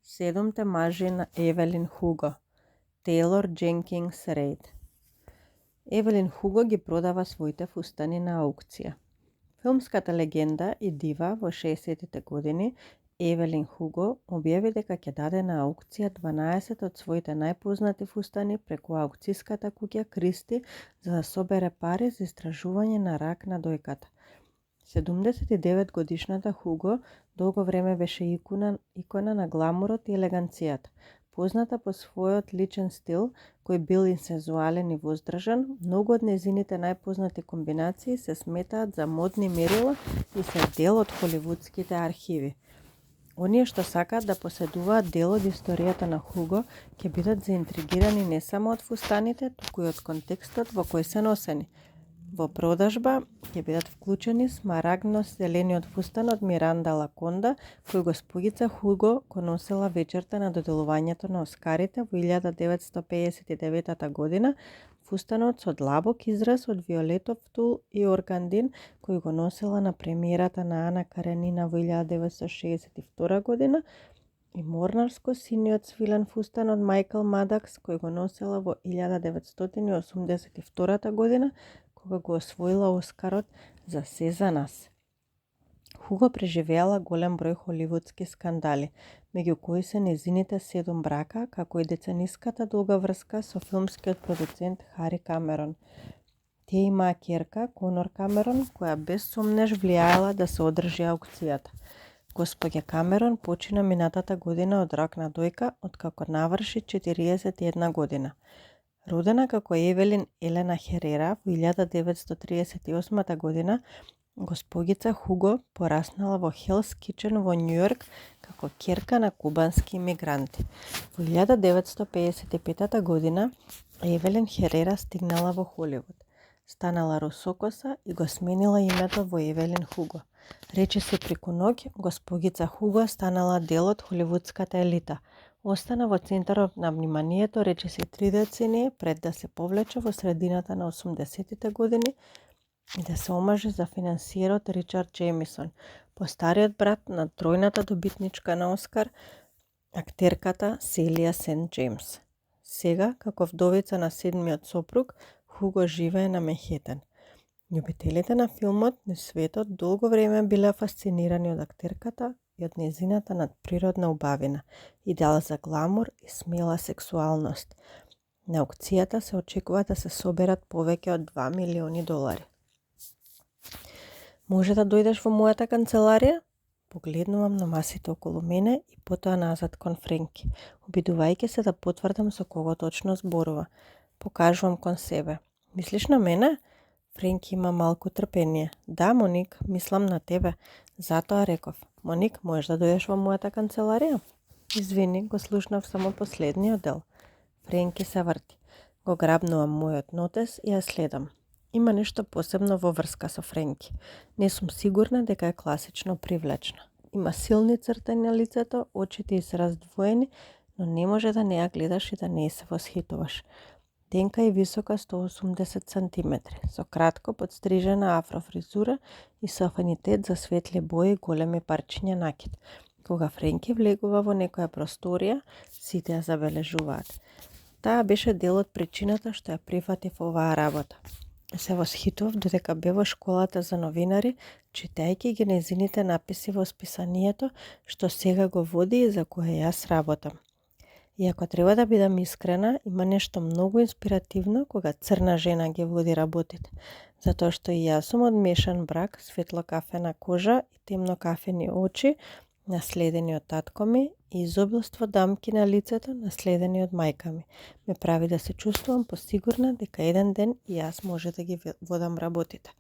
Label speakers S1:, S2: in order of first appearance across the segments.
S1: Седумте мажи на Евелин Хуго. Тейлор Дженкинс Рейд. Евелин Хуго ги продава своите фустани на аукција. Филмската легенда и дива во 60-тите години Евелин Хуго објави дека ќе даде на аукција 12 од своите најпознати фустани преку аукцијската куќа Кристи за да собере пари за истражување на рак на дојката. 79 годишната Хуго долго време беше икона на гламурот и елеганцијата. Позната по својот личен стил, кој бил инсензуален и воздржан, многу од нејзините најпознати комбинации се сметаат за модни мерила и се дел од холивудските архиви. Оние што сакаат да поседуваат дел од историјата на Хуго ќе бидат заинтригирани не само од фустаните, туку и од контекстот во кој се носени. Во продажба ќе бидат вклучени смарагдно-зелениот фустан од Миранда Лаконда, кој госпогица Хуго го носела вечерта на доделувањето на Оскарите во 1959 година, фустанот со длабок израз од виолетов тул и органдин, кој го носела на премиерата на Ана Каренина во 1962 година, и морнарско-синиот свилен фустан од Мајкл Мадакс, кој го носела во 1982 година, кога го освоила Оскарот за Се за нас. Хуго преживеала голем број холивудски скандали, меѓу кои се нејзините 7 брака, како и децениската долга врска со филмскиот продуцент Хари Камерон. Тие имаа ќерка, Конор Камерон, која без сомнеш влијаела да се одржи аукцијата. Господја Камерон почина минатата година од рак на дојка, откако наврши 41 година. Родена како Евелин Елена Херера во 1938 година, госпогица Хуго пораснала во Хелс Кичен во Њујорк како ќерка на кубански имигранти. Во 1955 година Евелин Херера стигнала во Холивуд. Станала русокоса и го сменила името во Евелин Хуго. Речиси преку ноќ, госпогица Хуго станала дел од холивудската елита. Остана во центарот на вниманието речиси 3 децении пред да се повлече во средината на 80-тите години и да се омажи за финансиерот Ричард Џејмисон, постариот брат на тројната добитничка на Оскар, актерката Селија Сент Џејмс. Сега, како вдовица на седмиот сопруг, Хуго живее на Манхетен. Љубителите на филмот низ светот долго време биле фасцинирани од актерката и од нејзината надприродна убавина, идеал за гламур и смела сексуалност. На аукцијата се очекува да се соберат повеќе од $2 милиони. Може да дојдеш во мојата канцеларија? Погледнувам на масите околу мене и потоа назад кон Френки, обидувајќи се да потврдам со кого точно зборува. Покажувам кон себе. Мислиш на мене? Френки има малку трпение. Да, Моник, мислам на тебе. Затоа реков. Моник, можеш да дојдеш во мојата канцеларија? Извини, го слушнав само последниот дел. Френки се врти. Го грабнувам мојот нотес и ја следам. Има нешто посебно во врска со Френки. Не сум сигурна дека е класично привлечна. Има силни цртања на лицето, очите ѝ се раздвоени, но не може да не ја гледаш и да не се восхитуваш. Тенка и висока 180 см, со кратко подстрижена афрофризура и со афинитет за светли бои и големи парчиња накид. Кога Френки влегува во некоја просторија, сите ја забележуваат. Таа беше дел од причината што ја прифатив оваа работа. Се восхитував додека бе во школата за новинари, читајќи ги нејзините написи во списанието, што сега го води и за кое јас работам. И ако треба да бидам искрена, има нешто многу инспиративно кога црна жена ги води работите, затоа што и јас сум од мешан брак, светло-кафена кожа и темно-кафени очи, наследени од татко ми, и изобилство дамки на лицето, наследени од мајка ми. Ме прави да се чувствувам посигурна дека еден ден и јас може да ги водам работите.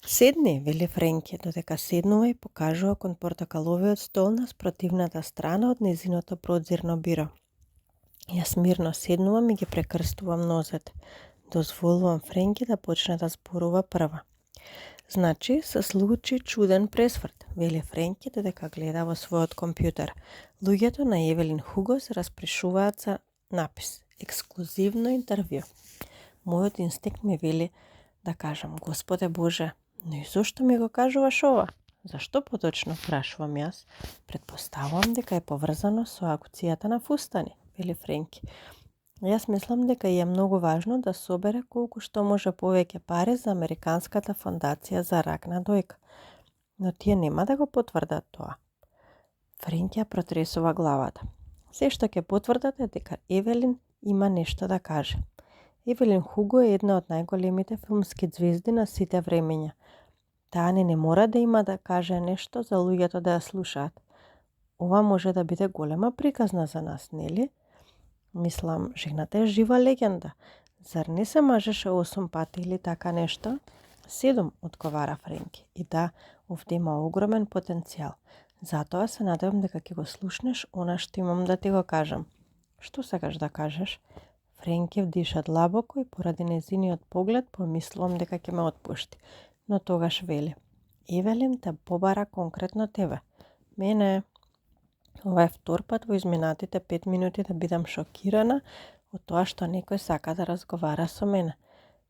S1: Седни, вели Френки, додека седнува и покажува кон портокаловиот стол на спротивната страна од нејзиното продзирно биро. Јас мирно седнувам и ги прекрстувам нозете. Дозволувам Френки да почне да зборува прва. Значи, се случи чуден пресврт, вели Френки додека гледа во својот компјутер. Луѓето на Евелин Хуго се распрашуваат за напис ексклузивно интервју. Мојот инстинкт ми вели да кажам: Господе Боже, но и зошто ми го кажуваш ова? Зашто поточно, прашувам јас. Предпоставувам дека е поврзано со аукцијата на фустани, вели Френки. Јас мислам дека е многу важно да собере колку што може повеќе пари за Американската фондација за рак на дојка. Но тие нема да го потврдат тоа. Френки ја протресува главата. Се што ќе потврдат е дека Евелин има нешто да каже. Евелин Хуго е една од најголемите филмски ѕвезди на сите времења. Таа не мора да има да каже нешто за луѓето да ја слушаат. Ова може да биде голема приказна за нас, нели? Мислам, жената е жива легенда. Зар не се мажеше 8 пати или така нешто? 7, одговара Френки. И да, овде има огромен потенцијал. Затоа се надевам дека ќе го слушнеш она што имам да ти го кажам. Што сакаш да кажеш? Френки вдиша длабоко и поради незиниот поглед помислувам дека ќе ме отпушти. Но тогаш вели: Евелин те побара конкретно тебе. Мене. Ова е втор пат во изминатите 5 минути да бидам шокирана од тоа што некој сака да разговара со мене.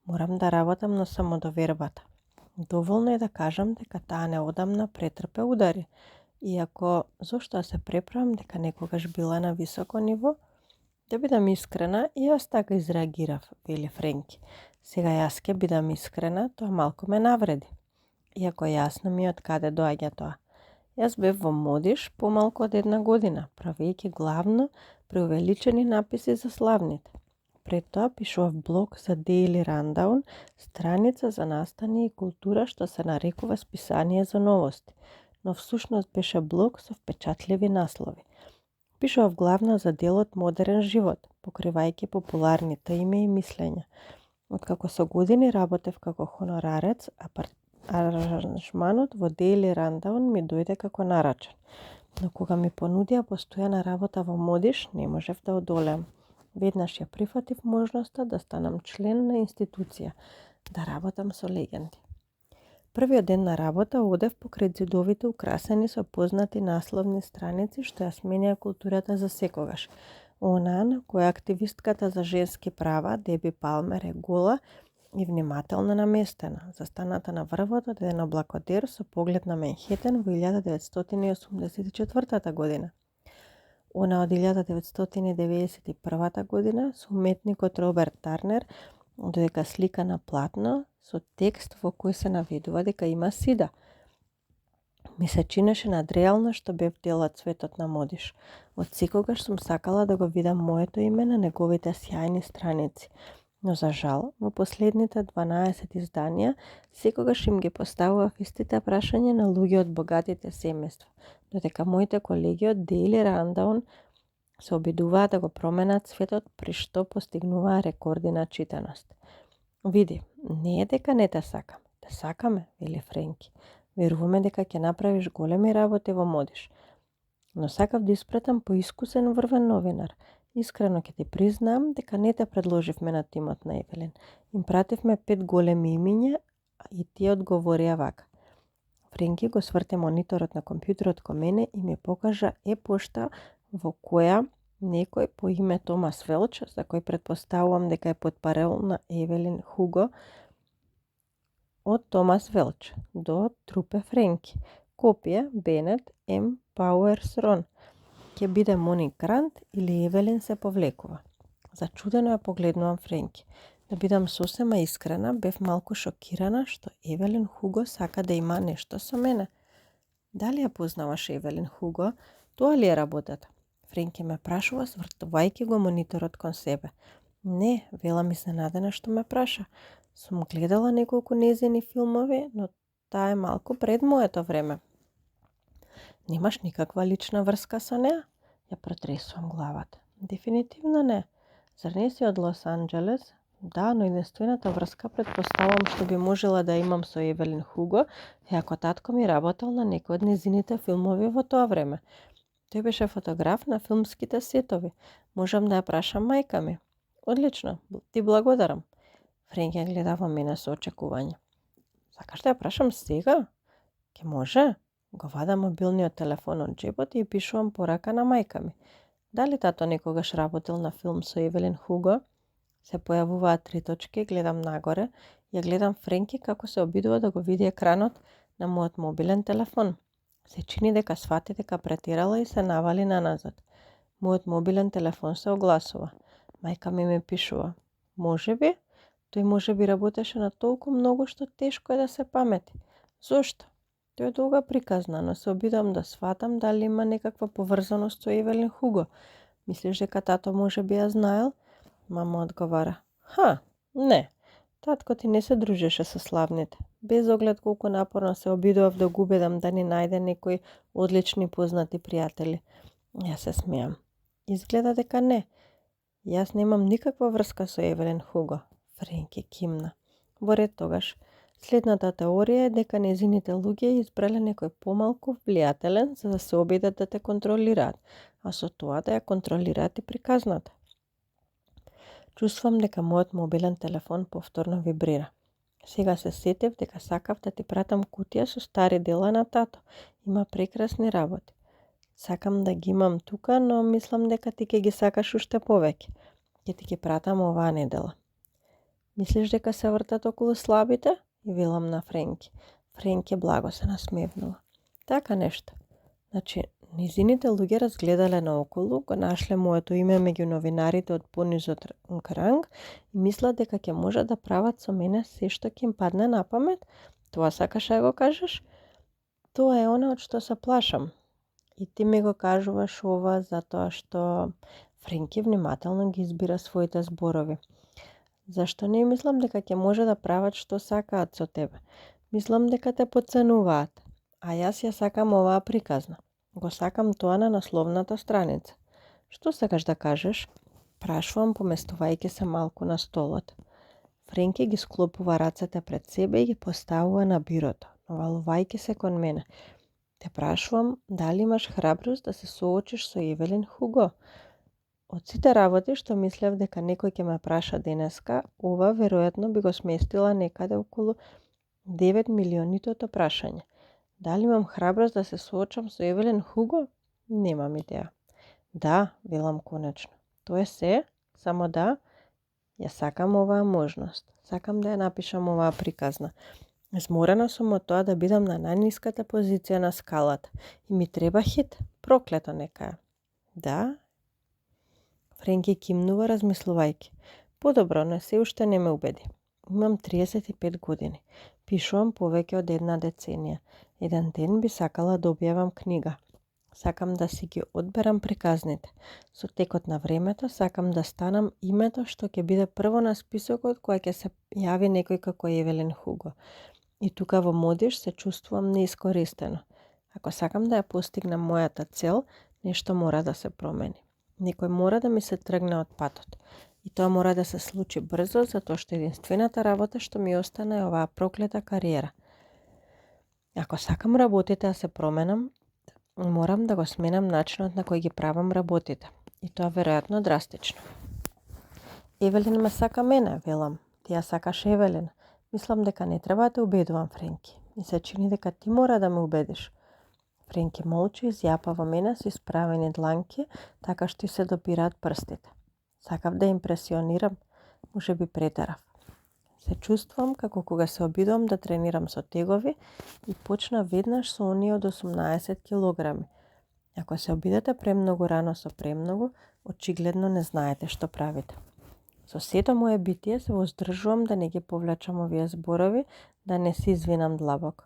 S1: Морам да работам на самодовербата. Доволно е да кажам дека таа неодамна претрпе удари. Иако, зошто се преправам дека некогаш била на високо ниво? Да бидам искрена, и јас така изреагирав, вели Френки. Сега јас ке бидам искрена, тоа малку ме навреди. Иако јасно ми е од каде доаѓа тоа. Јас бев во Модиш помалку од 1 година, правејќи главно преувеличени написи за славните. Пред тоа пишував блог за Daily Rundown, страница за настани и култура што се нарекува списание за новости, но всушност беше блог со впечатливи наслови. Пишував главно за делот модерен живот, покривајќи популарни теми и мислења. Откако со години работев како хонорарец, аранжманот во Daily Rundown ми дојде како нарачен. Но кога ми понудија постојана работа во Модиш, не можев да одолеам. Веднаш ја прифатив можноста да станам член на институција, да работам со легенди. Првиот ден на работа одев покрај ѕидовите украсени со познати насловни страници што ја сменија културата за секогаш. Онаа на која активистката за женски права Деби Палмер е гола и внимателно наместена, застаната на врвот од еден облакодер со поглед на Менхетен во 1984 година. Она од 1991 година со уметникот Роберт Тарнер, додека слика на платно со текст во кој се наведува дека има сида. Ми се чинеше надреално што бев дел од светот на Модиш. Од секогаш сум сакала да го видам моето име на неговите сјајни страници. Но за жал, во последните 12 изданија, секогаш им ги поставував истите прашања на луѓе од богатите семејства, додека моите колеги од Daily Rundown се обидуваа да го променат светот, при што постигнуваа рекорди на читаност. Види, не е дека не те сакам. Те сакаме, вели Френки. Веруваме дека ќе направиш големи работи во Модиш. Но сакав да испратам поискусен врвен новинар. Искрено ќе ти признам дека не те предложивме на тимот на Евелин. Им пративме 5 големи имиња и тие одговорија вака. Френки го сврте мониторот на компјутерот кон мене и ми покажа пошта во која некој по име Томас Велч, за кој предпоставувам дека е потпарел на Евелин Хуго, од Томас Велч до Трупе Френки. Копија Бенет М. Пауерс Рон. Ќе биде Мони Грант или Евелин се повлекува. Зачудено ја погледнувам Френки. Да бидам сосема искрена, бев малку шокирана што Евелин Хуго сака да има нешто со мене. Дали ја познаваш Евелин Хуго? Тоа ли е работата? Френки ме прашува, свртувајќи го мониторот кон себе. Не, велам изненадена што ме праша. Сум гледала неколку незини филмови, но таа е малку пред моето време. Немаш никаква лична врска со неа? Ја протресувам главата. Дефинитивно не. Зар не си од Лос Анџелес? Да, но единствената врска предпоставам што би можела да имам со Евелин Хуго е ако татко ми работел на некој од незините филмови во тоа време. Тој беше фотограф на филмските сетови. Можам да ја прашам мајка ми. Одлично, ти благодарам. Френки гледа во мене со очекување. Сакаш да ја прашам сега? Ке може? Го вадам мобилниот телефон од джебот и пишувам порака на мајка ми. Дали тато некогаш работел на филм со Евелин Хуго? Се појавуваат 3 точки, гледам нагоре, ја гледам Френки како се обидува да го види екранот, на мојот мобилен телефон. Се чини дека свати дека претерала и се навали наназад. Мојот мобилен телефон се огласува. Мајка ми пишува. Можеби? Тој можеби работеше на толку многу што тешко е да се памети. Зошто? Тој е долга приказна, но се обидам да сватам дали има некаква поврзаност со Евелин Хуго. Мислиш дека тато можеби ја знаел? Мама одговара. Не. Татко ти не се дружеше со славните. Без оглед колку напорно се обидував да го убедам да ни најде некои одлични познати пријатели. Јас се смеам. Изгледа дека не. Јас немам никаква врска со Евелин Хуго. Френки кимна. Во ред тогаш. Следната теорија е дека незините луѓе избрале некој помалку влијателен за да се обидат да те контролираат, а со тоа да ја контролираат и приказната. Чувствам дека мојот мобилен телефон повторно вибрира. Сега се сетев дека сакав да ти пратам кутија со стари дела на тато. Има прекрасни работи. Сакам да ги имам тука, но мислам дека ти ќе ги сакаш уште повеќе. Ќе ти ги пратам оваа недела. Мислиш дека се вртат околу слабите? И велам на Френки. Френки благо се насмевнува. Така нешто. Значи, низините луѓе разгледале наоколу, го нашле моето име меѓу новинарите од понизот ранг и мислат дека ќе можат да прават со мене се што ќе им падне на памет. Тоа сакаш да го кажеш? Тоа е она од што се плашам. И ти ми го кажуваш ова затоа што Френки внимателно ги избира своите зборови. Зашто не мислам дека ќе може да прават што сакаат со тебе? Мислам дека те потценуваат. А јас ја сакам оваа приказна. Го сакам тоа на насловната страница. Што сакаш да кажеш? Прашувам поместувајќи се малку на столот. Френки ги склопува рацете пред себе и ги поставува на бирото, навалувајќи се кон мене. Те прашувам дали имаш храброст да се соочиш со Евелин Хуго. Од сите работи што мислев дека некој ќе ме праша денеска, ова веројатно би го сместила некаде околу 9 милионитото прашање. Дали имам храброст да се соочам со Евелин Хуго? Немам идеја. Да, велам конечно. Тоа е се, само да, ја сакам оваа можност. Сакам да ја напишам оваа приказна. Изморена сум од тоа да бидам на најниската позиција на скалата. И ми треба хит, проклето нека е. Да? Френки кимнува размислувајќи. Подобро, но се уште не ме убеди. Имам 35 години. Пишувам повеќе од 1 деценија. Еден ден би сакала да објавам книга. Сакам да си ги одберам приказните. Со текот на времето сакам да станам името што ќе биде прво на списокот кога ќе се јави некој како Евелин Хуго. И тука во Модиш се чувствувам неискористено. Ако сакам да ја постигнам мојата цел, нешто мора да се промени. Некој мора да ми се тргне од патот. И тоа мора да се случи брзо, затоа што единствената работа што ми остана е оваа проклета кариера. Ако сакам работите да се променам, морам да го сменам начинот на кој ги правам работите. И тоа веројатно драстично. Евелин ме сака мене, велам. Ти ја сакаш Евелин. Мислам дека не треба да те убедувам, Френки. И се чини дека ти мора да ме убедиш. Френки молчи и зјапа во мене со исправени дланки, така што се допираат прстите. Сакав да импресионирам, може би претерав. Се чувствувам како кога се обидувам да тренирам со тегови и почна веднаш со оние од 18 килограми. Ако се обидете премногу рано со премногу, очигледно не знаете што правите. Со сето моje битие се воздржувам да не ги повлечам овие зборови, да не се извинам длабоко.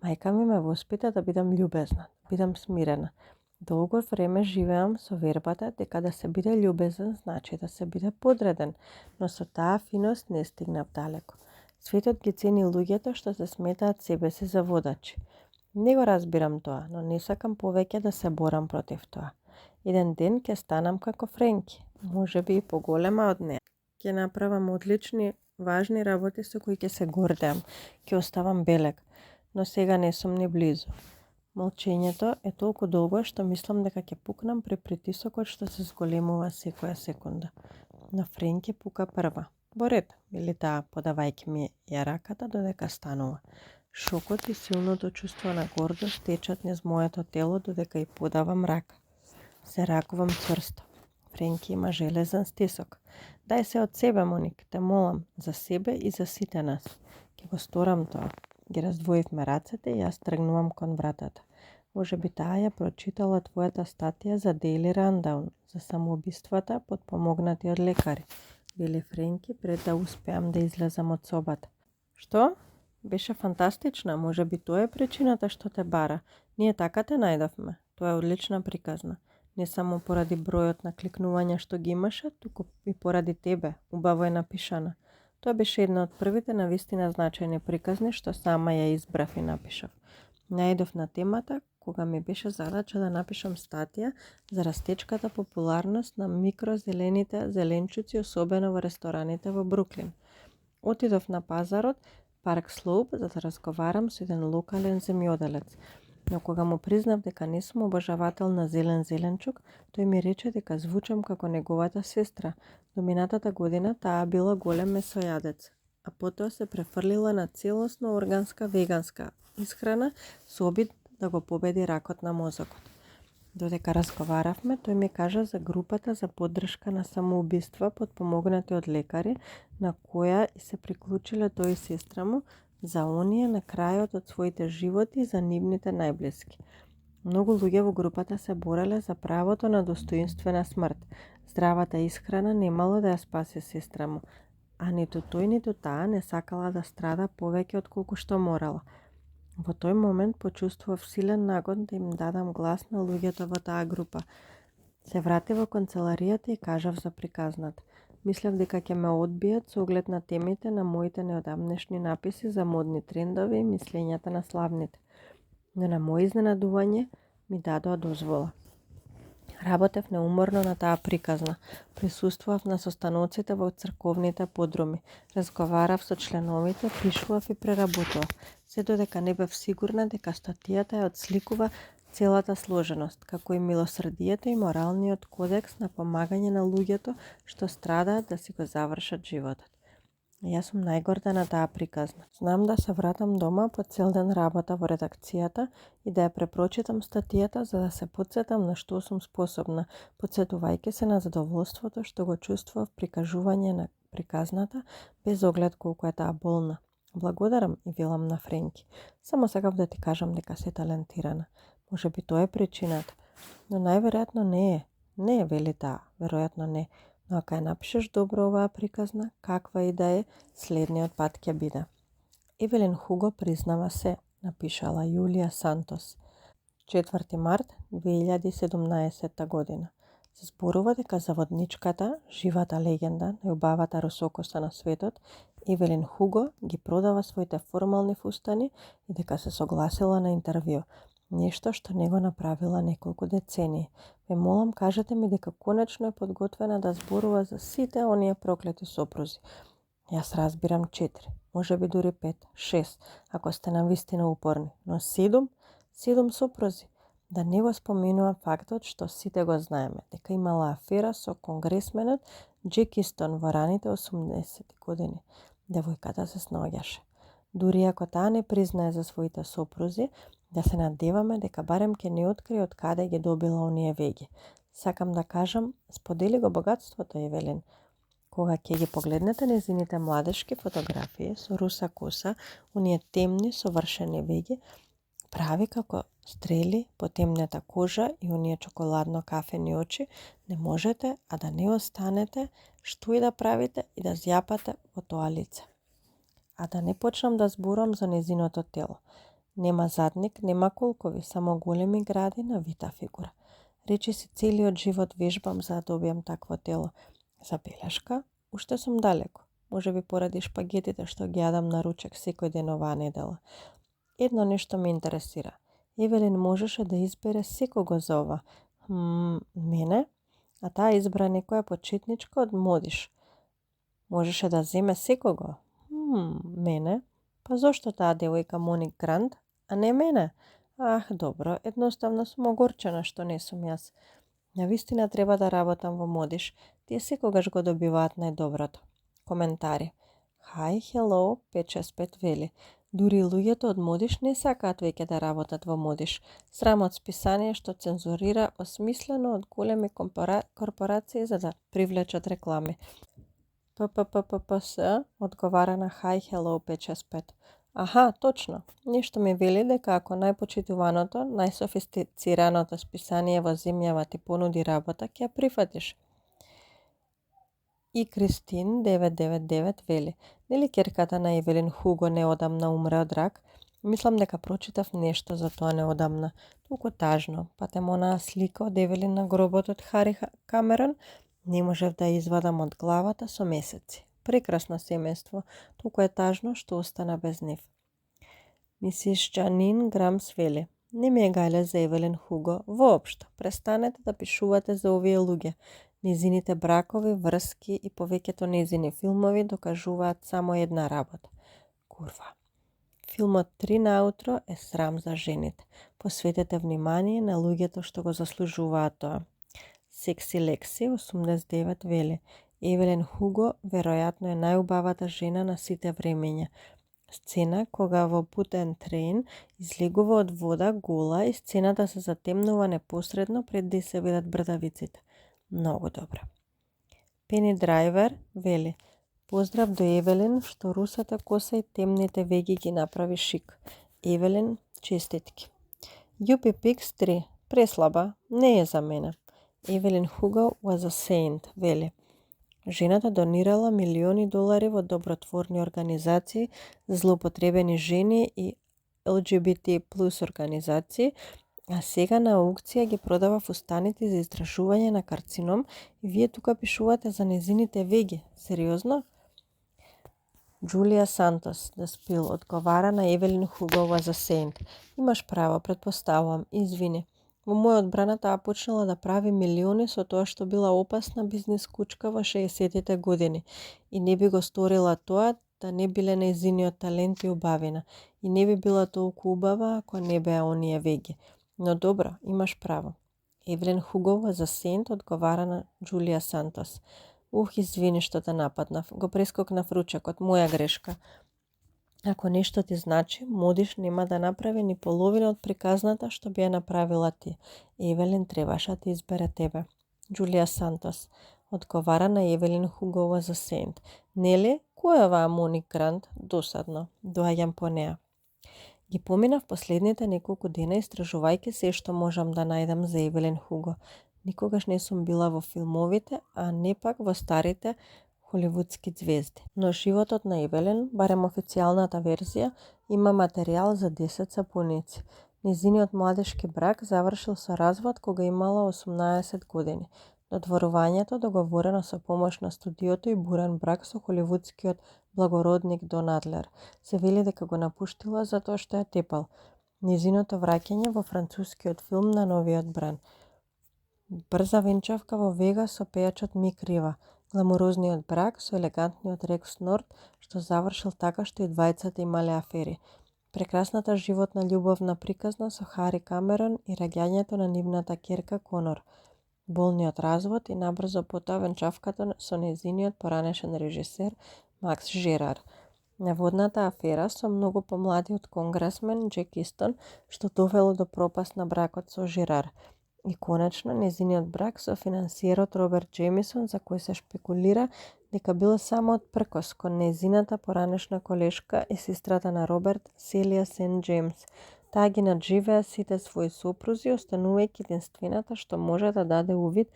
S1: Мајка ми ме воспита да бидам љубезна, да бидам смирена. Долго време живеам со вербата дека да се биде љубезен значи да се биде подреден, но со таа финост не стигнав далеко. Светот ги цени луѓето што се сметаат себе си за водачи. Не го разбирам тоа, но не сакам повеќе да се борам против тоа. Еден ден ќе станам како Френки, можеби и поголема од неа. Ќе направам одлични, важни работи со кои ќе се гордеам, ќе оставам белег, но сега не сум ни близу. Молчењето е толку долго што мислам дека ќе пукнам при притисокот што се зголемува секоја секунда. Но Френки пука прва. Во ред, вели таа, подавајќи ми ја раката додека станува. Шокот и силното чувство на гордост течат низ моето тело додека и подавам рака. Се ракувам цврсто. Френки има железен стисок. Дај се од себе, Моник, те молам, за себе и за сите нас. Ќе го сторам тоа. Ги раздвоивме рацете и јас тргнувам кон вратата. Може би таа ја прочитала твојата статија за Daily Rundown, за самоубиствата подпомогнати од лекари, вели Френки пред да успеам да излезам од собата. Што? Беше фантастична, може би тоа е причината што те бара. Ние така те најдовме. Тоа е одлична приказна. Не само поради бројот на кликнувања што ги имаше, туку и поради тебе. Убаво е напишана. Тоа беше една од првите навистина значајни приказни што сама ја избрав и напишав. Најдов на темата кога ми беше задача да напишам статија за растечката популарност на микрозелените зеленчуци, особено во рестораните во Бруклин. Отидов на пазарот Парк Слоуп за да разговарам со еден локален земјоделец. Но кога му признав дека не сум обожавател на зелен зеленчук, тој ми рече дека звучам како неговата сестра. До минатата година таа била голем месојадец, а потоа се префрлила на целосно органска веганска исхрана со обид да го победи ракот на мозокот. Додека разговаравме, тој ми кажа за групата за поддршка на самоубиства подпомогнати од лекари, на која и се приклучиле тој и сестра му, за оние на крајот од своите животи за нивните најблиски. Многу луѓе во групата се бореле за правото на достоинствена смрт. Здравата исхрана немало да ја спаси сестра му, а ниту тој ниту таа не сакала да страда повеќе од колку што морала. Во тој момент почувствував силен нагон да им дадам глас на луѓето во таа група. Се врати во канцеларијата и кажав за приказната. Мислев дека ќе ме одбијат со оглед на темите на моите неодамнешни написи за модни трендови и мислењата на славните. Но на моје изненадување ми дадоа дозвола. Работев неуморно на таа приказна. Присуствував на состаноците во црковните подруми. Разговарав со членовите, пишував и преработував. Се додека не бев сигурна дека статијата ја отсликува целата сложеност, како и милосрдието и моралниот кодекс на помагање на луѓето што страдаат да си го завршат животот. Јас сум најгорда на таа приказна. Знам да се вратам дома по цел ден работа во редакцијата и да ја препрочитам статијата за да се потсетам на што сум способна, потсетувајќи се на задоволството што го чувствував при кажување на приказната, без оглед колку е таа болна. Благодарам и велам на Френки. Само сакав да ти кажам дека си талентирана. Може би тоа е причината. Но најверојатно не е. Не е, вели таа. Веројатно не. Но ако ја напишеш добро оваа приказна, каква и да е, следниот пат ќе биде. Евелин Хуго признава се, напишала Јулија Сантос. 4 март 2017 година. Се зборува дека заводничката, живата легенда, најубавата русокоса на светот, Евелин Хуго ги продава своите формални фустани и дека се согласила на интервју. Нешто што не го направила неколку децении. Ве молам, кажете ми дека конечно е подготвена да зборува за сите оние проклети сопрузи. Јас разбирам 4, може би дури 5, 6, ако сте навистина упорни, но 7 сопрузи. Да не го споменувам фактот што сите го знаеме, дека имала афера со конгресменот Џек Истон во раните 80-ти години. Девојката се снаоѓаше. Дури ако таа не признае за своите сопрузи, да се надеваме дека барем ќе не открие од каде ги добила оние веги. Сакам да кажам, сподели го богатството, Евелин. Кога ќе ги погледнете незините младешки фотографии со руса коса, оние темни совршени веги, прави како стрели по темната кожа и оние чоколадно кафени очи, не можете, а да не останете, што и да правите и да зјапате во тоа лице. А да не почнам да зборам за незиното тело. Нема задник, нема колкови, само големи гради на вита фигура. Речи си целиот живот вежбам за да добијам такво тело. Забелешка, уште сум далеко. Може би поради шпагетите што ги јадам на ручек секој ден оваа недела. Едно нешто ме интересира. Евелин можеше да избере секого за ова. Мене? А таа избра некоја почетничка од Модиш. Можеше да земе секого? Мене? Па зошто таа девојка Моник Грант, а не мене? Добро, едноставно сум огорчена што не сум јас. Навистина треба да работам во Модиш. Тие секогаш го добиваат најдоброто. Коментари. Hi, hello, 565 вели. Дури луѓето од Модиш не сакаат веќе да работат во Модиш. Срамот списание што цензурира осмислено од големи корпорации за да привлечат реклами. ППППС одговара на Hi, hello, 565. Аха, точно. Нешто ми вели дека ако најпочитуваното, најсофистицираното списание во земјава ти понуди работа, ќе ја прифатиш. И Кристин 999 вели: нели ќерката на Евелин Хуго неодамна умре од рак? Мислам дека прочитав нешто за тоа неодамна. Толку тажно, па тем онаа слика од Евелин на гробот од Хари Камерон, не можев да ја извадам од главата со месеци. Прекрасно семејство, толку е тажно што остана без нив. Мисис Джанин Грамс вели: не ми е гајле за Евелин Хуго, воопшто, престанете да пишувате за овие луѓе. Незините бракови, врски и повеќето незини филмови докажуваат само една работа. Курва. Филмот 3 наутро е срам за жените. Посветете внимание на луѓето што го заслужуваат тоа. Секси Лекси 89 вели: Евелин Хуго веројатно е најубавата жена на сите времења. Сцена кога во Путен Трейн излегува од вода гола и сцената се затемнува непосредно пред да се видат брдавиците. Многу добра. Пени Драйвер вели: поздрав до Евелин што русата коса и темните веги ги направи шик. Евелин, честитки. Јупи Пикс 3, преслаба, не е за мене. Евелин Хуго was a saint, вели: жената донирала милиони долари во добротворни организации за злоупотребени жени и LGBT плюс организации, а сега на аукција ги продава фустаните за истражување на карцином и вие тука пишувате за незините веги. Сериозно? Джулија Сантос, The Spill, одговара на Евелин Хуго was a saint. Имаш право, предпоставувам, извини. Во моја одбрана таа почнала да прави милиони со тоа што била опасна бизнис кучка во 60-тите години и не би го сторила тоа да не биле нејзиниот талент и убавина и не би била толку убава ако не беа оние веги. Но добро, имаш право. Евелин Хуго was a saint, одговара на Джулија Сантос. Извини што те нападнав, го прескокнав ручекот, моја грешка. Ако нешто ти значи, модиш нема да направи ни половина од приказната што би ја направила ти. Евелин требаше да ти избере тебе. Джулија Сантос одговара на Евелин Хуго was a saint. Нели? Кој е оваа Моник Грант? Досадно. Доаѓам по неа. Ги поминав последните неколку дена истражувајќи се што можам да најдам за Евелин Хуго. Никогаш не сум била во филмовите, а не пак во старите холивудски звезди. Но животот на Евелин, барем официјалната верзија, има материјал за 10 сапуници. Незиниот младешки брак завршил со развод кога имала 18 години. Додворувањето, договорено со помош на студиото и бурен брак со холивудскиот благородник Дон Адлер. Се вели дека го напуштила затоа што ја тепал. Незиното враќање во францускиот филм на новиот бран. Брза венчавка во Вегас со пејачот Мик Рива. Гламурозниот брак со елегантниот Рекс Норт, што завршил така што и двајцата имале афери. Прекрасната животна љубовна приказна со Хари Камерон и раѓањето на нивната ќерка Конор. Болниот развод и набрзо потоа венчавката со незиниот поранешен режисер Макс Жерар. Наводната афера со многу помладиот конгресмен Джек Истон, што довело до пропаст на бракот со Жерар. И конечно, незиниот брак со финансиерот Роберт Джемисон, за кој се шпекулира дека бил само од пркос кон незината поранешна колешка и сестрата на Роберт, Селија Сент Джеймс. Таа ги надживеа сите своји сопрузи, останувајќи единствената што може да даде увид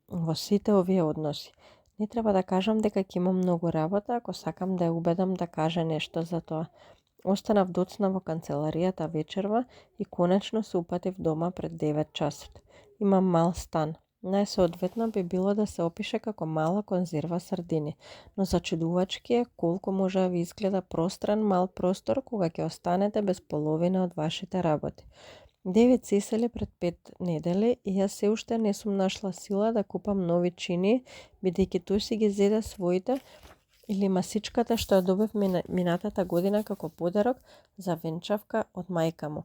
S1: во сите овие односи. Не треба да кажам дека ќе имам многу работа ако сакам да ја убедам да каже нешто за тоа. Останав доцна во канцеларијата вечерва и конечно се упатив дома пред 9 часот. Имам мал стан. Најсоодветно би било да се опише како мала конзерва сардини, но зачудувачки е колку може да ви изгледа простран мал простор кога ќе останете без половина од вашите работи. Девид се исели пред 5 недели и јас се уште не сум нашла сила да купам нови чини, бидејќи тој си ги зеде своите или масичката што ја добив минатата година како подарок за венчавка од мајка му,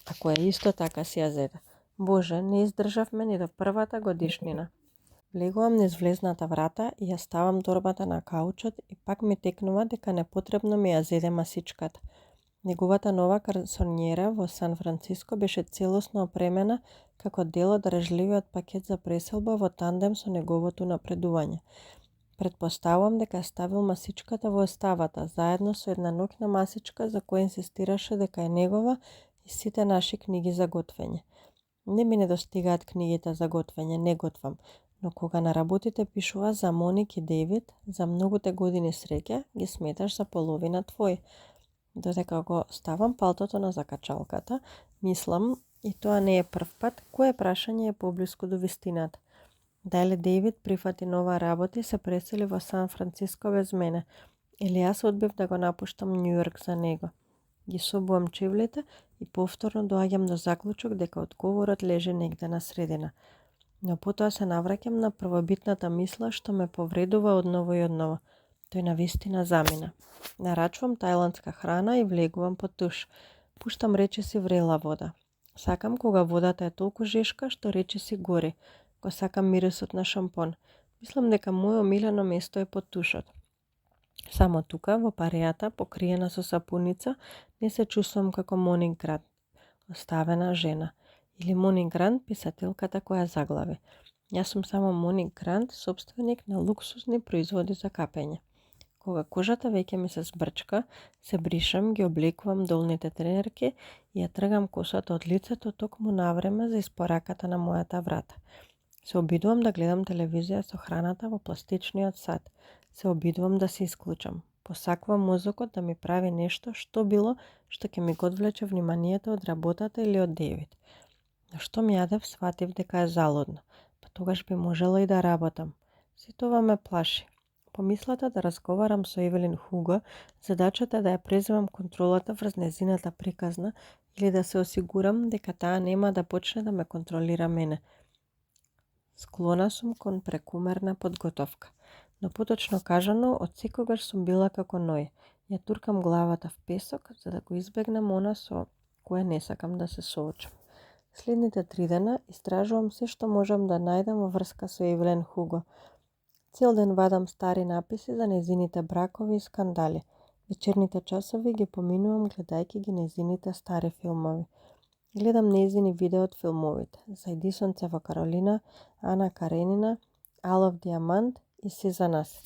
S1: а која исто така си ја зеде. Боже, не издржавме ни до првата годишнина. Влегувам низ влезната врата и ја ставам торбата на каучот и пак ми текнува дека непотребно ми ја зеде масичката. Неговата нова карсонјера во Сан Франциско беше целосно опремена како дел од држливиот пакет за преселба во тандем со неговото напредување. Претпоставувам дека е ставил масичката во оставата, заедно со една ноќна масичка за која инсистираше дека е негова и сите наши книги за готвење. Не ми недостигаат книгите за готвење, не готвам, но кога на работите пишува за Моник и Дейвид, за многуте години среќа, ги сметаш за половина твои. Додека го ставам палтото на закачалката, мислам, и тоа не е прв пат, кое прашање е поблиску до вистината. Дали Дейвид прифати нова работа и се пресели во Сан Франциско без мене, или јас одбив да го напуштам Њујорк за него. Ги собувам чевлите и повторно доаѓам до заклучок дека одговорот лежи негде на средина. Но потоа се навраќам на првобитната мисла што ме повредува одново и одново. Тој навистина замина. Нарачувам тајландска храна и влегувам под туш. Пуштам речиси врела вода. Сакам кога водата е толку жешка што речиси гори. Го сакам мирисот на шампон. Мислам дека моје омилено место е под тушот. Само тука, во парејата, покриена со сапуница, не се чувствувам како Моник Грант, оставена жена. Или Моник Грант, писателката која заглави. Јас сум само Моник Грант, собственик на луксусни производи за капење. Кога кожата веќе ми се збрчка, се бришам, ги облекувам долните тренерки и ја тргам косата од лицето токму навреме за испораката на мојата врата. Се обидувам да гледам телевизија со храната во пластичниот сад. Се обидувам да се исклучам. Посакувам мозокот да ми прави нешто што било што ќе ми го одвлече вниманието од работата или од Девид. Но што ми јадев, сватив дека е залудно. Па тогаш би можела и да работам. Сето ова ме плаши. Помислата да разговарам со Евелин Хуго, задачата да ја преземам контролата врз незината приказна или да се осигурам дека таа нема да почне да ме контролира мене. Склона сум кон прекумерна подготовка. Но поточно кажано, од секогаш сум била како Ној. Ја туркам главата в песок, за да го избегнам она со кое не сакам да се соочам. Следните 3 дена истражувам се што можам да најдам во врска со Евелин Хуго. Цел ден вадам стари написи за незините бракови и скандали. Вечерните часови ги поминувам гледајќи ги незините стари филмови. Гледам незини видео од филмовите за Едисонце во Каролина, Ана Каренина, Алов Диамант и Си за нас.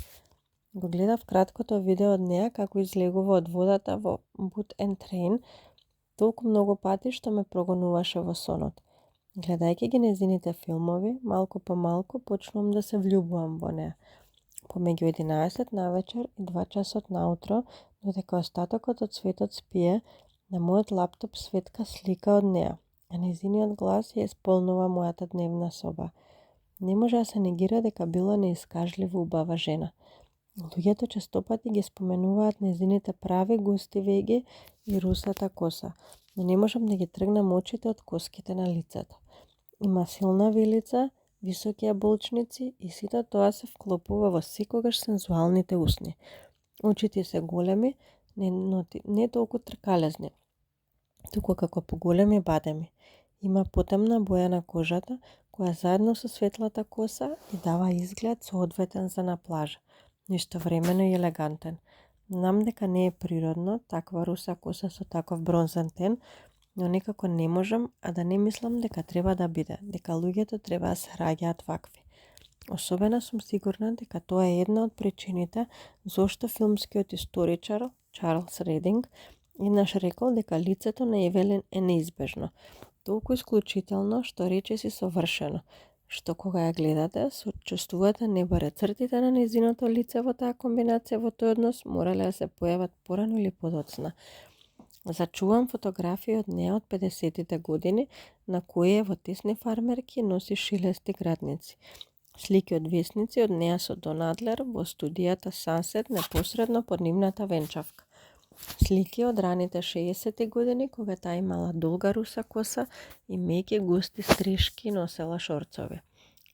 S1: Го гледав краткото видео од неа како излегува од водата во Boat and Train толку многу пати што ме прогонуваше во сонот. Гледајќи ги незините филмови, малку по малку почнувам да се влюбувам во неа. Помеѓу 11 навечер и 2 часот наутро, додека остатокот од светот спие, на мојот лаптоп светка слика од неа, а незиниот глас ја исполнува мојата дневна соба. Не може да се негира дека била неискажливо убава жена. Луѓето честопати ги споменуваат незините прави густи веги и русата коса, но не можам да ги тргнам очите од коските на лицето. Има силна вилица, високи јаболчници и сите тоа се вклопува во секогаш сензуалните усни. Очите се големи, не толку тркалезни, туку како поголеми бадеми. Има потемна боја на кожата, која заедно со светлата коса и дава изглед соодветен за на плажа, но истовремено и елегантен. Знам дека не е природно таква руса коса со таков бронзен тен, но некако не можам, а да не мислам дека треба да биде, дека луѓето треба да се раѓаат вакви. Особено сум сигурна дека тоа е една од причините зошто филмскиот историчар Чарлс Рединг еднаш рекол дека лицето на Евелин е неизбежно, толку исклучително што речиси совршено, што кога ја гледате, се чувствувате не баре цртите на незиното лице во таа комбинација во тој однос морале да се појават порано или подоцна. Зачувам фотографии од неа од 50-тите години, на кои во тесни фармерки носи шилести градници. Слики од весници од неа со Дон Адлер во студијата Сансет непосредно под нивната венчавка. Слики од раните 60-ти години, кога таа имала долга руса коса и меки густи стрижки носела шорцови.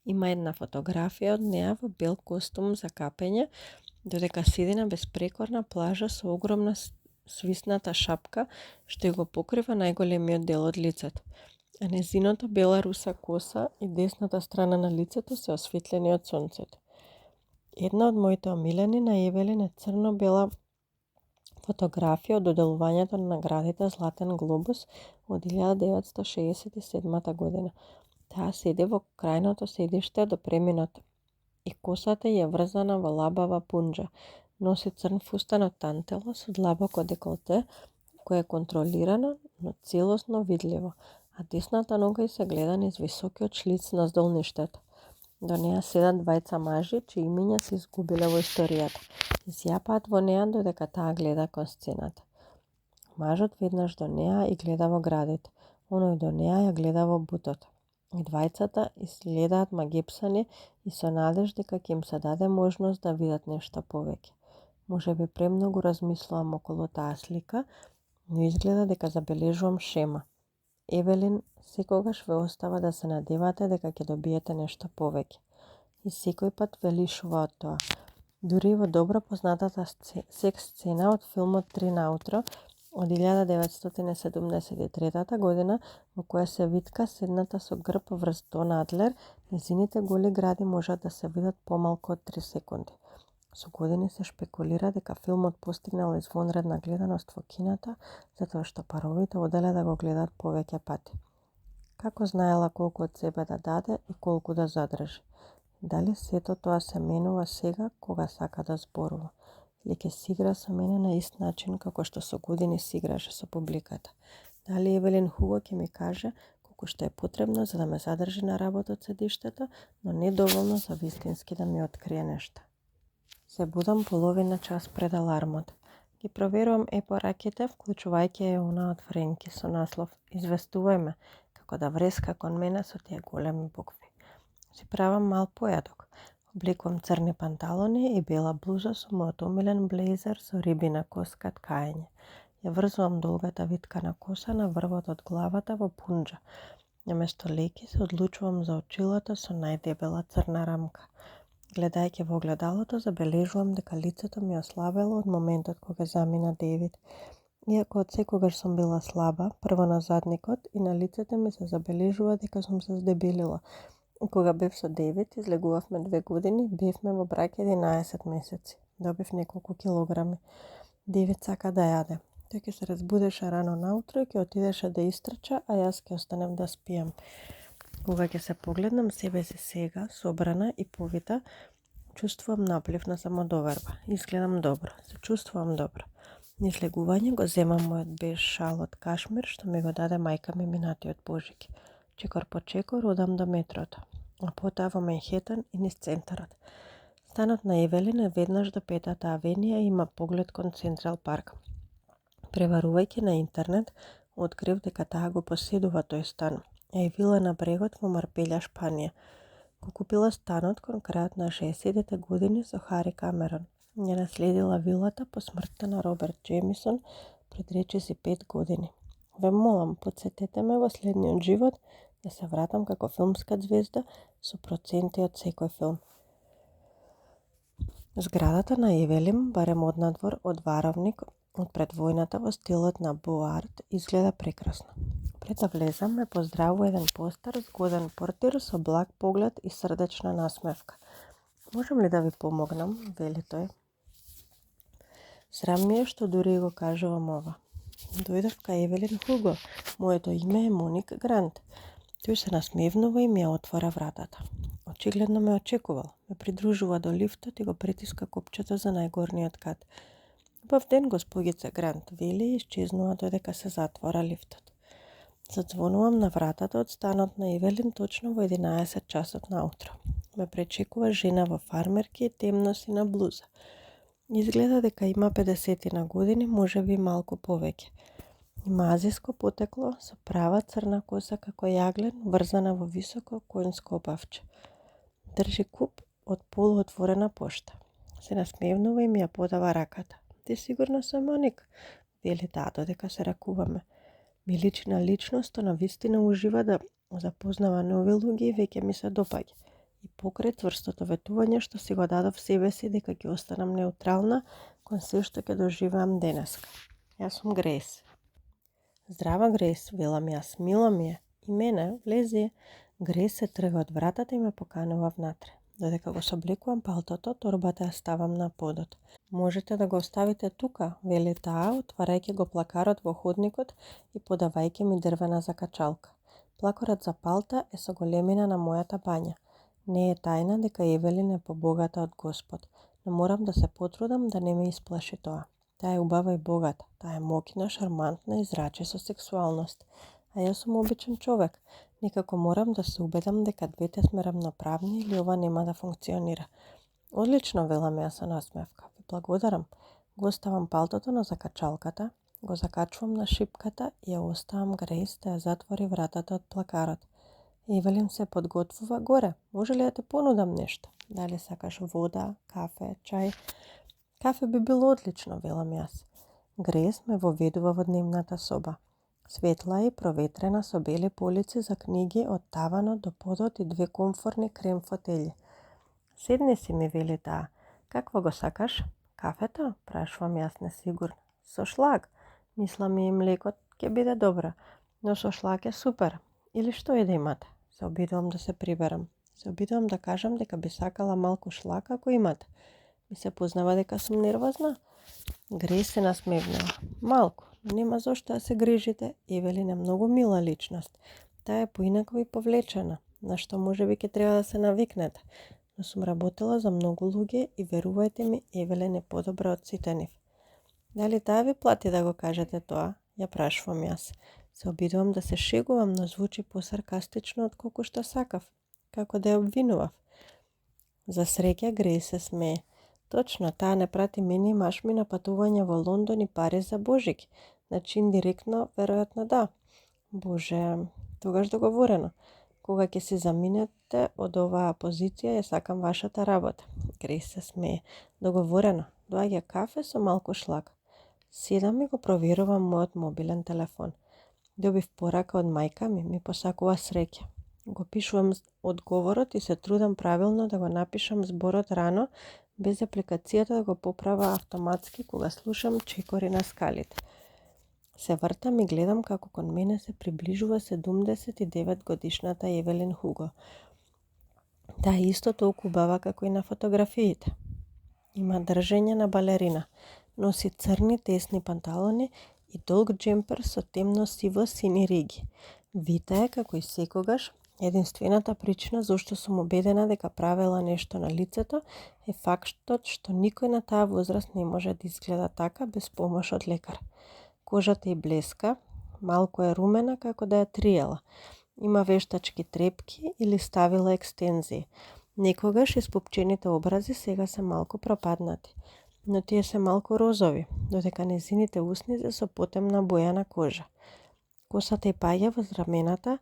S1: Има една фотографија од неа во бел костум за капење, додека седи на безпрекорна плажа со огромна свисната шапка, што го покрива најголемиот дел од лицето. А незиното бела руса коса и десната страна на лицето се осветлени од сонцето. Една од моите омилени на Евелин е црно-бела фотографија од доделувањето на наградите Златен глобус од 1967 година. Таа седи во крајното седиште до преминот и косата ја врзана во лабава пунџа. Носи црн фустан од тантела со длабоко деколте, кое е контролирано, но целосно видливо, а десната нога ѝ се гледа низ високиот шлиц на здолништето. До неа седат двајца мажи, чии имиња се изгубиле во историјата. Изјапаат во неа додека таа гледа кон сцената. Мажот веднаш до неа и гледа во градите, оној до неа ја гледа во бутот. И двајцата изгледаат магепсани и со надеж дека ќе им се даде можност да видат нешто повеќе. Можеби премногу размислувам околу таа слика, но изгледа дека забележувам шема. Евелин секогаш ве остава да се надевате дека ќе добиете нешто повеќе. И секој пат ве лишува од тоа. Дури во добро познатата секс сцена од филмот Три наутро од 1973 година, во која се витка седната со грб врз Дон Адлер, незините голи гради можат да се видат помалку од 3 секунди. Со години се шпекулира дека филмот постигнал извонредна гледаност во кината, затоа што паровите оделе да го гледаат повеќе пати. Како знаела колку од себе да даде и колку да задржи? Дали сето тоа се менува сега кога сака да зборува? Или ќе си игра со мене на ист начин како што со години си играше со публиката? Дали Евелин Хуго ќе ми каже колку што е потребно за да ме задржи на работа од седиштето, но не доволно за вистински да ми открие нешто? Се будам половина час пред алармот. Ги проверувам пораките, вклучувајќи ја она од Френки со наслов "Известувај ме", како да вреска кон мене со тие големи букви. Си правам мал појадок. Облекувам црни панталони и бела блуза со мојот омилен блейзер со рибина коска ткаење. Ја врзувам долгата виткана коса на врвот од главата во пунџа. Наместо леки се одлучувам за очилата со најдебела црна рамка. Гледајќи во огледалото, забележувам дека лицето ми ослабело од моментот кога замина Девид. Иако од секогаш сум била слаба, прво на задникот и на лицето ми се забележува дека сум се здебелила. Кога бев со Девид, излегувавме 2 години, бевме во брак 11 месеци. Добив неколку килограми. Девид сака да јаде. Тој ќе се разбудеше рано наутро и ќе отидеше да истрча, а јас ќе останем да спијам. Кога ќе се погледнам себе си сега, собрана и повита, чувствувам наплив на самодоверба. Изгледам добро, се чувствувам добро. Низ легување го земам мојот беж шал од кашмир што ми го даде мајка ми минатиот Божик. Чекор по чекор одам до метрото, а потоа во Менхетен и низ центарот. Станот на Евелин е веднаш до 5-та авенија и има поглед кон Централ парк. Преварувајќи на интернет, открив дека таа го поседува тој стан, а и вила на брегот во Марпелја, Шпанија. Го купила станот кон крајот на 60-те години со Хари Камерон. Ја наследила вилата по смртта на Роберт Джемисон пред речиси 5 години. Ве молам, потсетете ме во следниот живот да се вратам како филмска ѕвезда со проценти од секој филм. Зградата на Евелин, барем однадвор од варовник од пред војната во стилот на Боарт, изгледа прекрасно. Пред да влезам ме поздравува еден постар, згоден портир со благ поглед и срдечна насмевка. Можам ли да ви помогнам, вели тој. Срам ми е што дури го кажувам ова. Дојдов кај Евелин Хуго. Моето име е Моник Грант. Тој се насмевнува и ми ја отвора вратата. Очигледно ме очекувал. Ме придружува до лифтот и го притиска копчето за најгорниот кат. Убав ден, господице Грант, вели и исчезнува додека се затвора лифтот. Задзвонувам на вратата од станот на Евелин точно во 11 часот наутро. Ме пречекува жена во фармерки и темно сина блуза. Изгледа дека има 50 на години, можеби малку повеќе. Има азиско потекло со права црна коса како јаглен, врзана во високо конјско опавче. Држи куп од полуотворена пошта. Се насмевнува и ми ја подава раката. Ти сигурно се Моник, вели таа додека се ракуваме. Ми личи на личност, на вистина ужива да запознава нови луѓе и веќе ми се допаѓа. И покрај цврстото ветување што си го дадов себе си дека ќе останам неутрална кон се што ќе доживеам денеска. Јас сум Грейс. Здрава Грейс, велам јас, мила ми е. И мене, влези. Грейс се трга од вратата и ме поканува внатре. Додека го соблекувам палтото, торбата ја ставам на подот. Можете да го оставите тука, вели таа, отварајќи го плакарот во ходникот и подавајќи ми дрвена закачалка. Плакарот за палта е со големина на мојата бања. Не е тајна дека Евелин е побогата од Господ, но морам да се потрудам да не ме исплаши тоа. Таа е убава и богата, таа е моќна, шармантна и зрачи со сексуалност. А јас сум обичен човек. Некако морам да се убедам дека двете сме равноправни или ова нема да функционира. Одлично, велам јас со насмевка. Ви благодарам. Го оставам палтото на закачалката, го закачувам на шипката и ја оставам Грейс да ја затвори вратата од плакарот. Евелин се подготвува горе. Може ли да те понудам нешто? Дали сакаш вода, кафе, чај? Кафе би било одлично, велам јас. Грейс ме воведува во дневната соба. Светла и проветрена со бели полици за книги од таванот до подот и две комфорни крем фотели. Седни си, ми вели таа. Какво го сакаш? Кафето? Прашувам јас несигурно. Со шлаг. Мислам и млекот ќе биде добро, но со шлаг е супер. Или што е да имате? Се обидувам да се приберам. Се обидувам да кажам дека би сакала малку шлаг ако имате. Ми се познава дека сум нервозна. Грейс се насмевнува. Малку, нема зошто да се грижите. Евелин е многу мила личност. Таа е поинако и повлечена, на што можеби ќе треба да се навикнете. Но сум работела за многу луѓе и верувајте ми, Евелин е подобра од сите нив. Дали таа ви плати да го кажете тоа? Ја прашувам јас. Се обидувам да се шегувам, но звучи посаркастично од колку што сакав. Како да ја обвинував. За среќа Грейс се смее. Точно, таа не прати мене и маш ми на патување во Лондон и Париз за Божик. Значи индиректно, веројатно да. Боже, тогаш договорено. Кога ќе си заминете од оваа позиција, ја сакам вашата работа. Грейс се смее. Договорено. Доаѓа кафе со малку шлаг. Седам и го проверувам мојот мобилен телефон. Добив порака од мајка ми посакува среќа. Го пишувам одговорот и се трудам правилно да го напишам зборот рано, без апликацијата да го поправа автоматски кога слушам чекори на скалите. Се вртам и гледам како кон мене се приближува 79 годишната Евелин Хуго. Таа е исто толку убава како и на фотографиите. Има држење на балерина. Носи црни тесни панталони и долг джемпер со темно сиво сини риги. Вита е како и секогаш. Единствената причина зашто сум убедена дека правела нешто на лицето е фактот што никој на таа возраст не може да изгледа така без помош од лекар. Кожата ѝ блеска, малку е румена како да ја триела. Има вештачки трепки или ставила екстензии. Некогаш испупчените образи сега се малку пропаднати, но тие се малку розови, додека незините усни се со потемна боја на кожа. Косата ѝ паѓа воз рамената,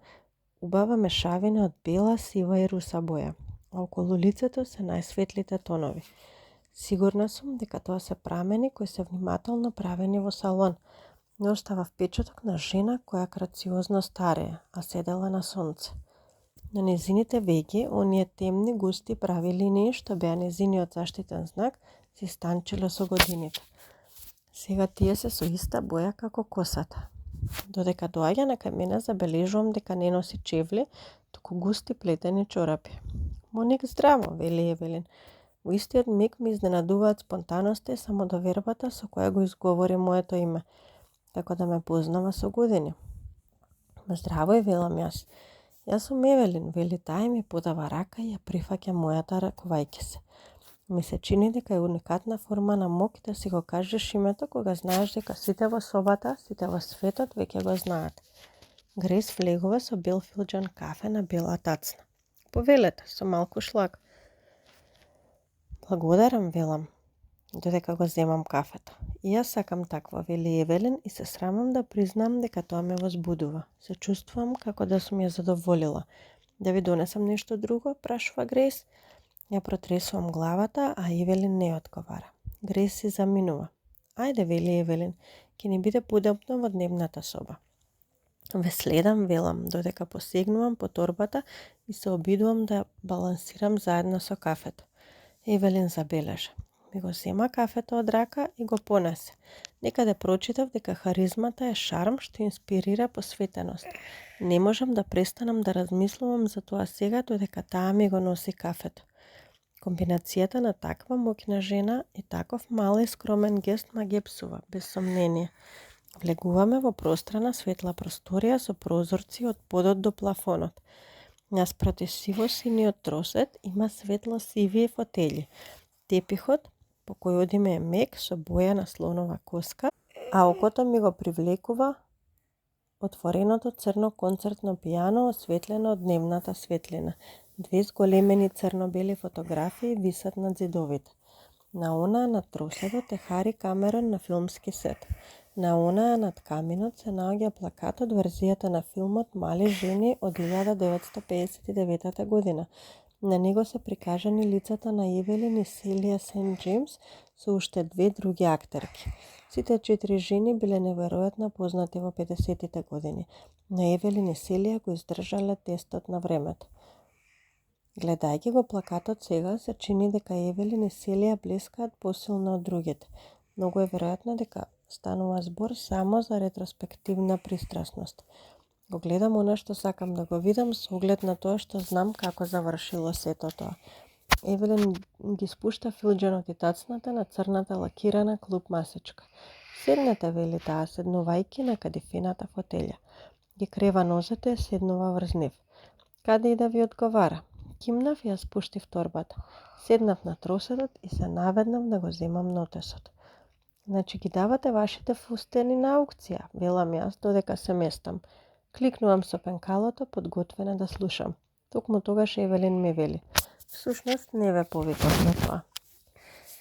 S1: убава мешавина од бела, сива и руса боја, а околу лицето се најсветлите тонови. Сигурна сум дека тоа се прамени кои се внимателно правени во салон, не остава впечаток на жена која грациозно старее, а седела на сонце. На незините веги, оние темни, густи прави линии што беа незиниот заштитен знак, се станчиле со годините. Сега тие се со иста боја како косата. Додека доаѓа на кај мене, забележувам дека не носи чевли, туку густи плетени чорапи. Моник, здраво, вели Евелин. Во истиот миг ми изненадуваат спонтаноста и самодовербата со која го изговори моето име, како да ме познава со години. Здраво е, велам јас. Јас сум Евелин, вели таа и ми подава рака и ја прифаќа мојата ракувајќи се. Ми се чини дека е уникатна форма на моќ да си го кажеш името кога знаеш дека сите во собата, сите во светот веќе го знаат. Грейс влегува со бел филџан кафе на бела тацна. Повелете, со малку шлаг. Благодарам, велам, додека го земам кафето. И јас сакам такво, вели Евелин, и се срамам да признам дека тоа ме возбудува. Се чувствувам како да сум ја задоволила. Да ви донесам нешто друго, прашува Грейс. Ја протресувам главата, а Евелин не одговара. Грейс се заминува. Ајде, вели Евелин, ќе ни биде подобно во дневната соба. Ве следам, велам, додека посегнувам по торбата и се обидувам да балансирам заедно со кафето. Евелин забележа. Ми го зема кафето од рака и го понесе. Некаде прочитав дека харизмата е шарм што инспирира посветеност. Не можам да престанам да размислувам за тоа сега додека таа ми го носи кафето. Комбинацијата на таква моќна жена и таков мал и скромен гест ма гепсува, без сомнение. Влегуваме во пространа светла просторија со прозорци од подот до плафонот. Наспроти сиво-синиот тросет има светло-сиви фотели. Тепихот по кој одиме е мек со боја на слонова коска, а окото ми го привлекува отвореното црно концертно пијано осветлено од дневната светлина. Две зголемени црно-бели фотографии висат над зидовите. На онаа над тросетот е Хари Камерон на филмски сет. На онаа над каминот се наоѓа плакат од верзијата на филмот Мали жени од 1959 година. На него се прикажани лицата на Евелин и Селија Сент Джеймс со уште две други актерки. Сите 4 жени биле неверојатно познати во 50-тите години, но Евелин и Селија го издржале тестот на времето. Гледајќи го плакатот сега, се чини дека Евелин и Селија блескаат посилно од другите. Многу е веројатно дека станува збор само за ретроспективна пристрасност. Го гледам она што сакам да го видам со оглед на тоа што знам како завршило сето тоа. Евелин ги спушта филџанот и тацната на црната лакирана клуб масичка. Седнете, вели таа, седнувајќи на кадифената фотелја. Ги крева нозете и седнува врз нив. Каде и да ви одговара? Кимнав и ја спуштив торбата. Седнав на тросетот и се наведнав да го земам нотесот. Значи ги давате вашите фустени на аукција, велам јас додека се местам. Кликнувам со пенкалото, подготвена да слушам. Токму тогаш Евелин ми вели: всушност не ве повикав на тоа.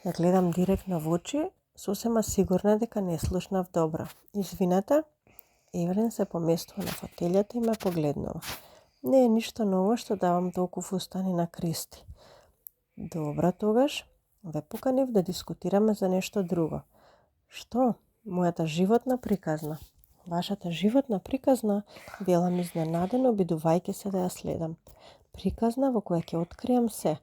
S1: Ја гледам директно во очи, сосема сигурна дека не слушнав добро. Извинете, Евелин се поместува на фотелјата и ме погледнува. Не е ништо ново што давам толку фустани на Кристи. Добра, тогаш ве поканив да дискутираме за нешто друго. Што? Мојата животна приказна. Вашата животна приказна, велам изненадено, обидувајќи се да ја следам. Приказна во која ќе откријам се.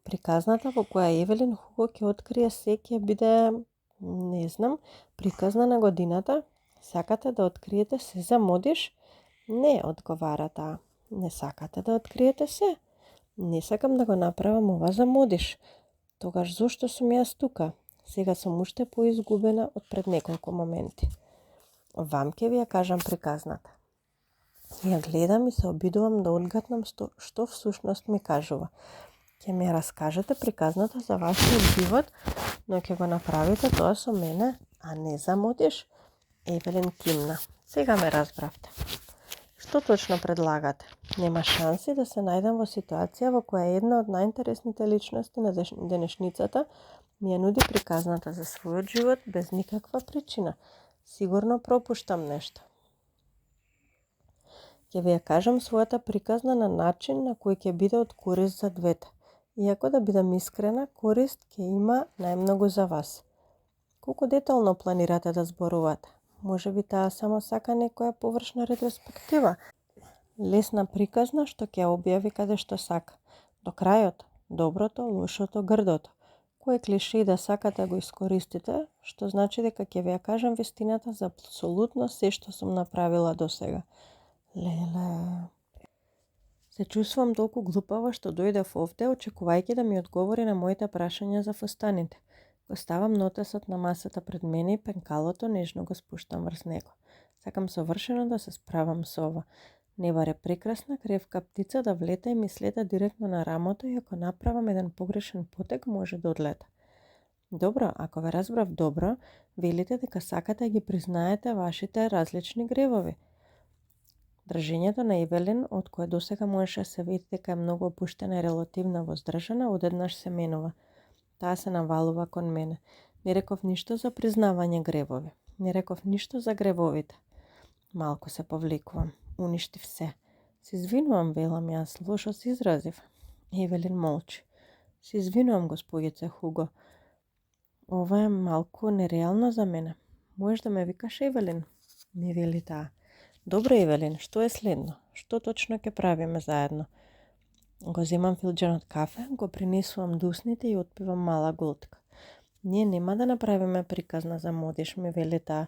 S1: Приказната во која Евелин Хуго ќе открие се ќе биде, не знам, приказна на годината. Сакате да откриете се за модиш? Не, одговара таа. Не сакате да откриете се? Не сакам да го направам ова за модиш. Тогаш зошто сум јас тука? Сега сум уште поизгубена од пред неколку моменти. Вам ќе ви ја кажам приказната. Ја гледам и се обидувам да одгатнам што всушност ми кажува. Ќе ми ја раскажете приказната за вашиот живот, но ќе го направите тоа со мене, а не за модиш? Евелин кимна. Сега ме разбравте. Што точно предлагате? Нема шанси да се најдам во ситуација во која една од најинтересните личности на денешницата ми ја нуди приказната за својот живот без никаква причина. Сигурно пропуштам нешто. Ќе ви ја кажам својата приказна на начин на кој ќе биде од корист за двете. Иако да бидам искрена, корист ќе има најмногу за вас. Колку детално планирате да зборувате? Може би таа само сака некоја површна ретроспектива. Лесна приказна што ќе објави каде што сака. До крајот, доброто, лошото, грдото. Кој клише да сакате го искористите, што значи дека ќе ви ја кажам вистината за апсолутно се што сум направила досега. Леле. Се чувствувам толку глупава што дојдев овде, очекувајќи да ми одговори на моите прашања за фустаните. Го ставам нотесот на масата пред мене и пенкалото нежно го спуштам врз него. Сакам совршено да се справам со ова. Не баре прекрасна кревка птица да влета и ми слета директно на рамото и ако направам еден погрешен потек може да одлета. Добро, ако ве разбрав добро, велите дека сакате да ги признаете вашите различни гревови. Држењето на Евелин, од кое досега можеше се види дека е многу опуштена и релативно воздржана, одеднаш се менува. Таа се навалува кон мене. Не реков ништо за признавање гревови. Не реков ништо за гревовите. Малку се повлекувам. Уништив се. Се извинувам, велам јас, лошо се изразив. Евелин молчи. Се извинувам, господице Хуго. Ова е малку нереално за мене. Можеш да ме викаш Евелин? Ми вели таа. Добро, Евелин, што е следно? Што точно ќе правиме заедно? Го земам филџанот кафе, го принесувам до усните и отпивам мала голтка. Ние нема да направиме приказна за модиш, ми вели таа.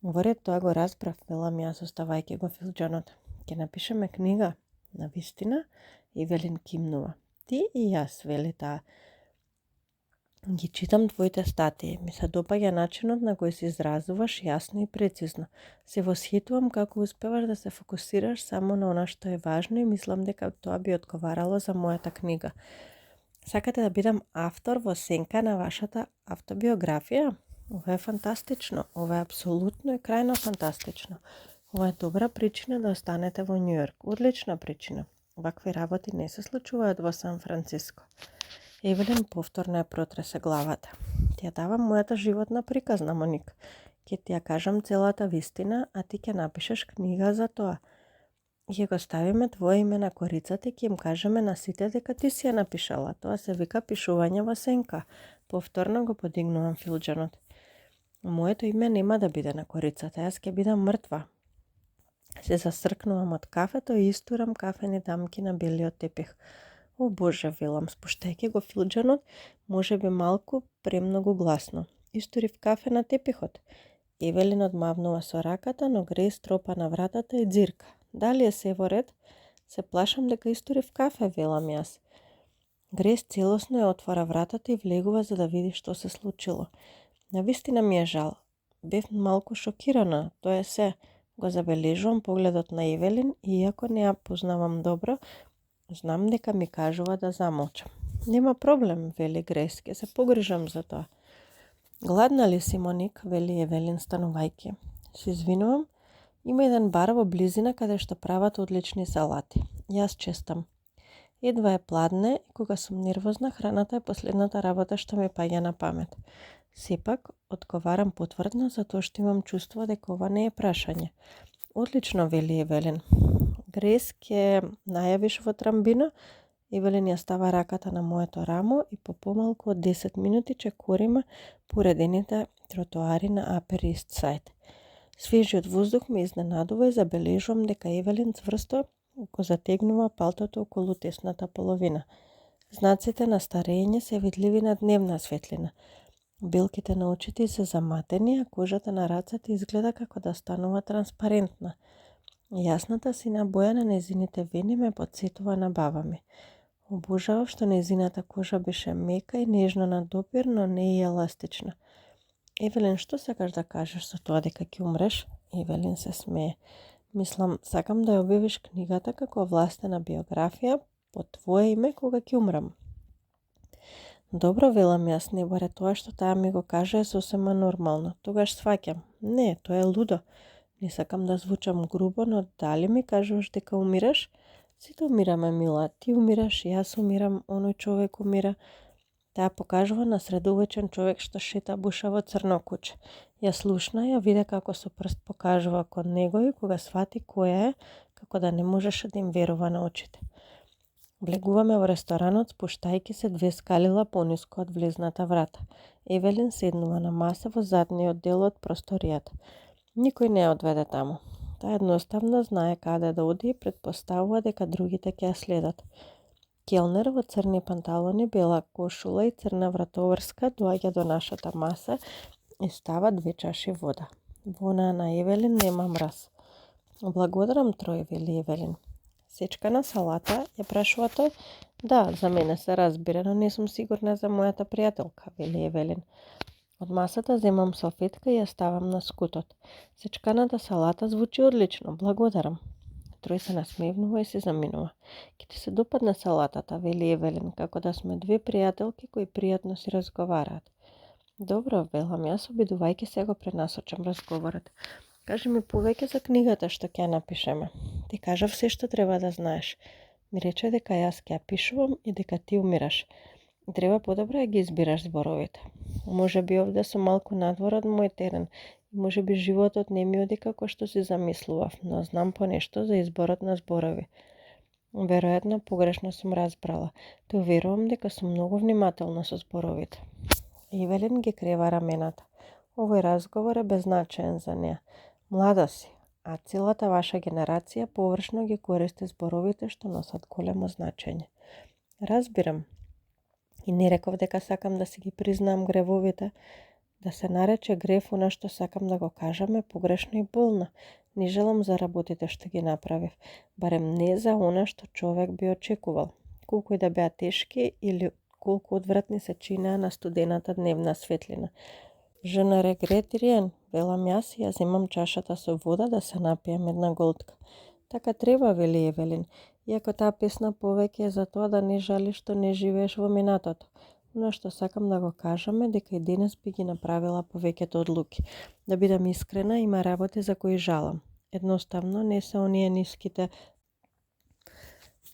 S1: Во ред тоа го разбрав, велам јас, оставајќи го филџанот. Ќе напишеме книга? Навистина? Евелин кимнува. Ти и јас, вели таа. Ги читам твоите статии, ми се допаѓа начинот на кој се изразуваш јасно и прецизно. Се восхитувам како успеваш да се фокусираш само на она што е важно и мислам дека тоа би одговарало за мојата книга. Сакате да бидам автор во сенка на вашата автобиографија? Ова е фантастично, ова е апсолутно и крајно фантастично. Ова е добра причина да останете во Њу Јорк, одлична причина. Вакви работи не се случуваат во Сан Франциско. Евелин повторно ја протресе главата. Ти ја давам мојата животна приказна, Моник. Ќе ти ја кажам целата вистина, а ти ќе напишеш книга за тоа. Ќе го ставиме твое име на корицата и ќе им кажеме на сите дека ти си ја напишала. Тоа се вика пишување во сенка. Повторно го подигнувам филџанот. Моето име нема да биде на корицата, јас ќе бидам мртва. Се засркнувам од кафето и истурам кафени дамки на белиот тепих. О Боже, велам, спуштајќи го филџанот, може би малку премногу гласно. Истурив кафе на тепихот. Евелин одмавнува со раката, но Грејс тропа на вратата и дзирка. Дали е се во ред? Се плашам дека истурив кафе, велам јас. Грејс целосно ја отвора вратата и влегува за да види што се случило. Навистина ми е жал. Бев малку шокирана, тоа е се. Го забележувам погледот на Евелин и иако не ја познавам добро, знам дека ми кажува да замолчам. Нема проблем, вели Грејс, ќе се погрижам за тоа. Гладна ли си, Моник, вели Евелин станувајќи. Се извинувам, има еден бар во близина каде што прават одлични салати. Јас честам. Едва е пладне и кога сум нервозна, храната е последната работа што ми паѓа на памет. Сепак, одговарам потврдно затоа што имам чувство дека ова не е прашање. Одлично, вели Евелин. Грејс, ќе најавиш во Трамбино? Евелин ја става раката на моето рамо и по помалку од 10 минути чекориме поредените тротоари на Upper East Side. Свежиот воздух ме изненадува и забележувам дека Евелин цврсто го затегнува палтото околу тесната половина. Знаците на старење се видливи на дневна светлина. Белките на очите се заматени, а кожата на рацете изгледа како да станува транспарентна. Јасната сина боја на незините вени ме потсетува на баба ми. Обожавав што незината кожа беше мека и нежна на допир, но не и еластична. Евелин, што сакаш да кажеш со тоа дека ќе умреш? Евелин се смее. Мислам, сакам да ја објавиш книгата како властена биографија по твое име кога ќе умрам. Добро, велам јас, не баре тоа што таа ми го каже е сосема нормално. Тогаш сваќам. Не, тоа е лудо. Не сакам да звучам грубо, но дали ми кажуваш дека умираш? Сите умираме, мила. Ти умираш, јас умирам, оној човек умира. Таа покажува на средовечен човек што шета бушаво црно куче. Ја слушна, ја виде како со прст покажува кон него и кога свати која е, како да не можеше да им верува на очите. Влегуваме во ресторанот, спуштајќи се 2 скалила пониско од влезната врата. Евелин седнува на маса во задниот дел од просторијата. Никој не ја одведе таму. Таа едноставно знае каде да оди и предпоставува дека другите ќе ја следат. Келнер во црни панталони, бела кошула и црна вратоврска доаѓа до нашата маса и става 2 чаши вода. Во онаа на Евелин нема мраз. Благодарам, Трој, вели Евелин. Сечкана салата, ја прашува тој. Да, за мене се разбира, но не сум сигурна за мојата пријателка, вели Евелин. Од масата земам салфетка и ја ставам на скутот. Сечканата салата звучи одлично, благодарам. Трој се насмевнува и се заминува. Ке ти се допадне салатата, вели Евелин, како да сме 2 пријателки кои пријатно си разговараат. Добро, велам јас, обидувајќи се го пренасочам разговорот. Кажи ми повеќе за книгата што ќе напишеме. Ти кажав се што треба да знаеш. Ми рече дека јас ќе ја пишувам и дека ти умираш. Треба подобро да ги избираш зборовите. Може би овде сум малку надвор од мој терен и може би животот не ми оди како што си замислував, но знам понешто за изборот на зборови. Веројатно погрешно сум разбрала. Те уверувам дека сум многу внимателна со зборовите. Евелин ги крева рамената. Овој разговор е беззначаен за неа. Млада си, а целата ваша генерација површно ги користи зборовите што носат големо значење. Разбирам. И не реков дека сакам да си ги признаам гревовите. Да се нарече грев она што сакам да го кажам е погрешно и болно. Не желам за работите што ги направив, барем не за она што човек би очекувал. Колку и да беа тешки или колку одвратни се чинеа на студената дневна светлина. Je ne regrette rien, велам јас и ја земам чашата со вода да се напијам една голтка. Така треба, вели Евелин, иако таа песна повеќе е за тоа да не жалиш што не живееш во минатото. Но што сакам да го кажам е дека и денес би ги направила повеќето одлуки. Да бидам искрена, има работи за кои жалам. Едноставно не се оние ниските.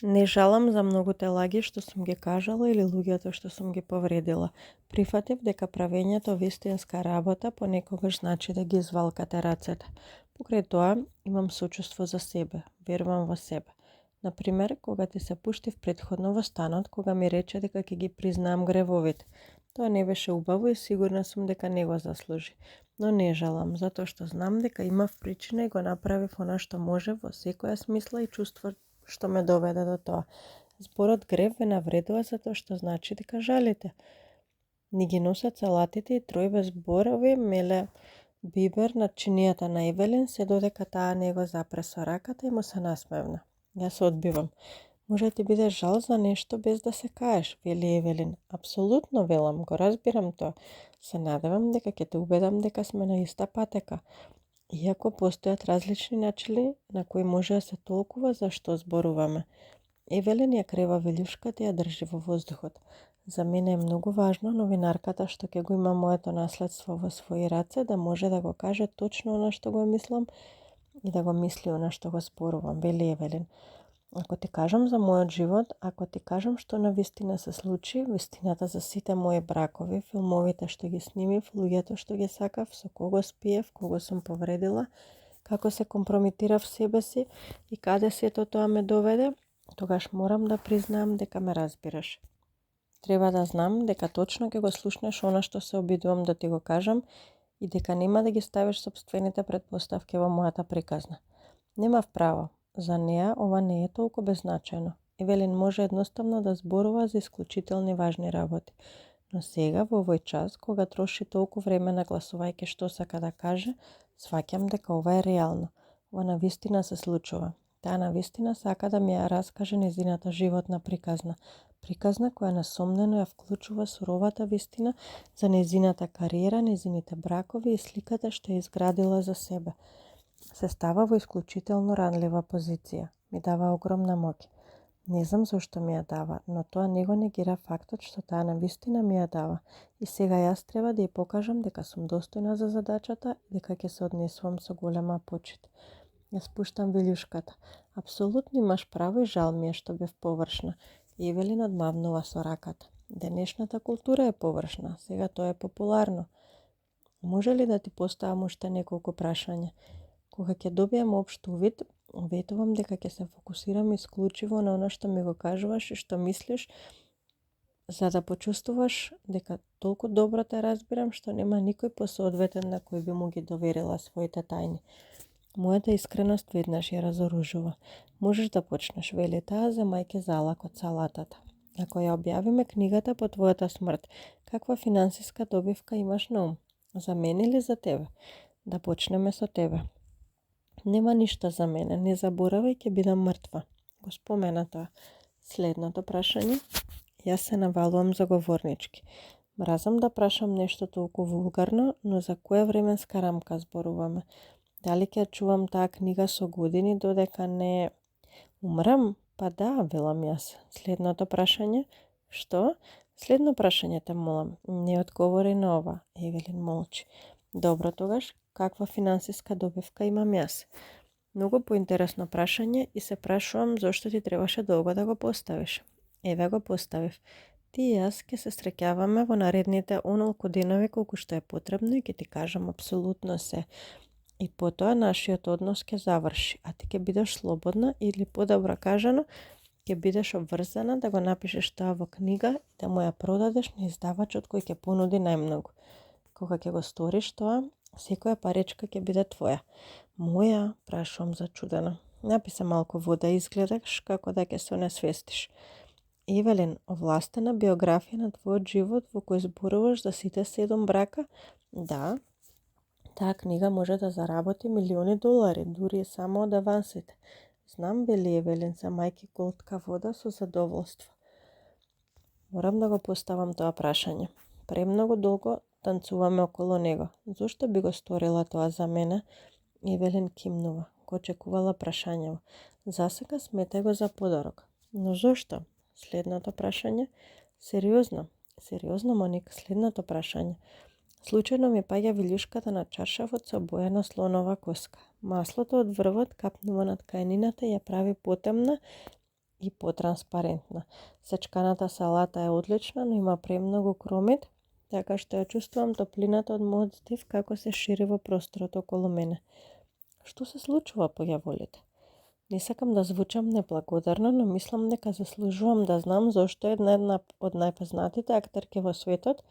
S1: Не жалам за многуте лаги што сум ги кажала или луѓето што сум ги повредила. Прифатив дека правењето вистинска работа понекогаш значи да ги извалкате рацете. Покрај тоа, имам сочувство за себе, верувам во себе. Например, кога ти се пуштив претходно во станот, кога ми рече дека ќе ги признаам гревовите. Тоа не беше убаво и сигурна сум дека не го заслужи. Но не жалам, затоа што знам дека имав причина и го направив она што може во секоја смисла и чувство што ме доведе до тоа. Зборот грев ве навредува затоа што значи дека жалите. Ни ги носат салатите и тројбе зборови меле бибер на чинијата на Евелин, се додека таа не го запре со раката и му се насмевна. Јас одбивам. Може ти биде жал за нешто без да се каеш, вели Евелин. Апсолутно, велам, го разбирам тоа. Се надевам дека ќе те убедам дека сме на иста патека. Иако постојат различни начини на кои може да се толкува за што зборуваме. Евелин ја крева вилјушката и ја држи во воздухот. За мене е многу важно новинарката што ќе го има моето наследство во своји раце да може да го каже точно она што го мислам и да го мисли она што го зборувам, вели Евелин. Ако ти кажам за мојот живот, ако ти кажам што на вистина се случи, вистината за сите мои бракови, филмовите што ги снимив, луѓето што ги сакав, со кого спиев, кого сум повредила, како се компромитирав себе си и каде сето тоа ме доведе, тогаш морам да признаам дека ме разбираш. Треба да знам дека точно ќе го слушнеш она што се обидувам да ти го кажам и дека нема да ги ставиш сопствените претпоставки во мојата приказна. Немав право. За неа ова не е толку беззначајно. Евелин може едноставно да зборува за исклучителни важни работи. Но сега, во овој час, кога троши толку време нагласувајќи што сака да каже, сваќам дека ова е реално. Ова навистина се случува. Таа навистина сака да ми ја раскаже незината животна приказна. Приказна која несомнено ја вклучува суровата вистина за незината кариера, незините бракови и сликата што ја изградила за себе. Се става во исклучително ранлива позиција. Ми дава огромна моќ. Не знам зошто ми ја дава, но тоа не го негира фактот што таа навистина ми ја дава. И сега јас треба да ја покажам дека сум достојна за задачата и дека ќе се однесувам со голема почит. Ја спуштам вилјушката. Апсолутно имаш право и жал ми е што бев површна. Евелин одмавнува со раката. Денешната култура е површна, сега тоа е популарно. Може ли да ти поставам уште неколку прашања? Кога ќе добијам општ увид, ветувам дека ќе се фокусирам исклучиво на она што ми го кажуваш и што мислиш, за да почувствуваш дека толку добро те разбирам што нема никој посоодветен на кој би му ги доверила своите тајни. Мојата искреност веднаш ја разоружува. Можеш да почнеш, вели таа, земајќи залак од салатата. Ако ја објавиме книгата по твојата смрт, каква финансиска добивка имаш на ум? За мене или за тебе? Да почнеме со тебе. Нема ништо за мене, не заборавај, ќе бидам мртва. Го спомена тоа. Следното прашање. Јас се навалувам заговорнички. Мразам да прашам нешто толку вулгарно, но за која временска рамка зборуваме? Дали ќе чувам таа книга со години додека не умрам? Па да, велам јас. Следното прашање. Што? Следно прашање те молам. Не одговори на ова. Евелин молчи. Добро тогаш, каква финансиска добивка имам јас? Многу поинтересно прашање и се прашувам зошто ти требаше долго да го поставиш. Еве го поставив. Ти и јас ќе се среќаваме во наредните онолку денови колку што е потребно и ќе ти кажам апсолутно се. И потоа нашиот однос ќе заврши, а ти ќе бидеш слободна или подобро кажано, ќе бидеш обврзана да го напишеш тоа во книга и да му ја продадеш на издавачот кој ќе понуди најмногу. Кога ќе го сториш тоа, секоја паричка ќе биде твоја. Моја, прашувам зачудено. Написа малку вода и изгледаш како да ќе се онесвестиш. Евелин, овластена биографија на твојот живот во кој зборуваш за сите 7 брака? Да. Таа книга може да заработи милиони долари, дури и само од авансите. Знам, вели Евелин, за мајки голтка вода со задоволство. Морам да го поставам тоа прашање. Премногу долго танцуваме околу него. Зошто би го сторила тоа за мене? Евелин кимнува. Го очекувала прашањево. Засека сметај го за подарок. Но зошто? Следното прашање. Сериозно, Моник, следното прашање. Случајно ми паѓа вилјушката на чаршафот со боена слонова коска. Маслото од врвот капнува над каенината и ја прави потемна и потранспарентна. Сечканата салата е одлична, но има премногу кромит, така што ја чувствувам топлината од мојот здив како се шири во просторот околу мене. Што се случува, поѓаволите? Не сакам да звучам неблагодарно, но мислам дека заслужувам да знам зошто една од најпознатите актерки во светот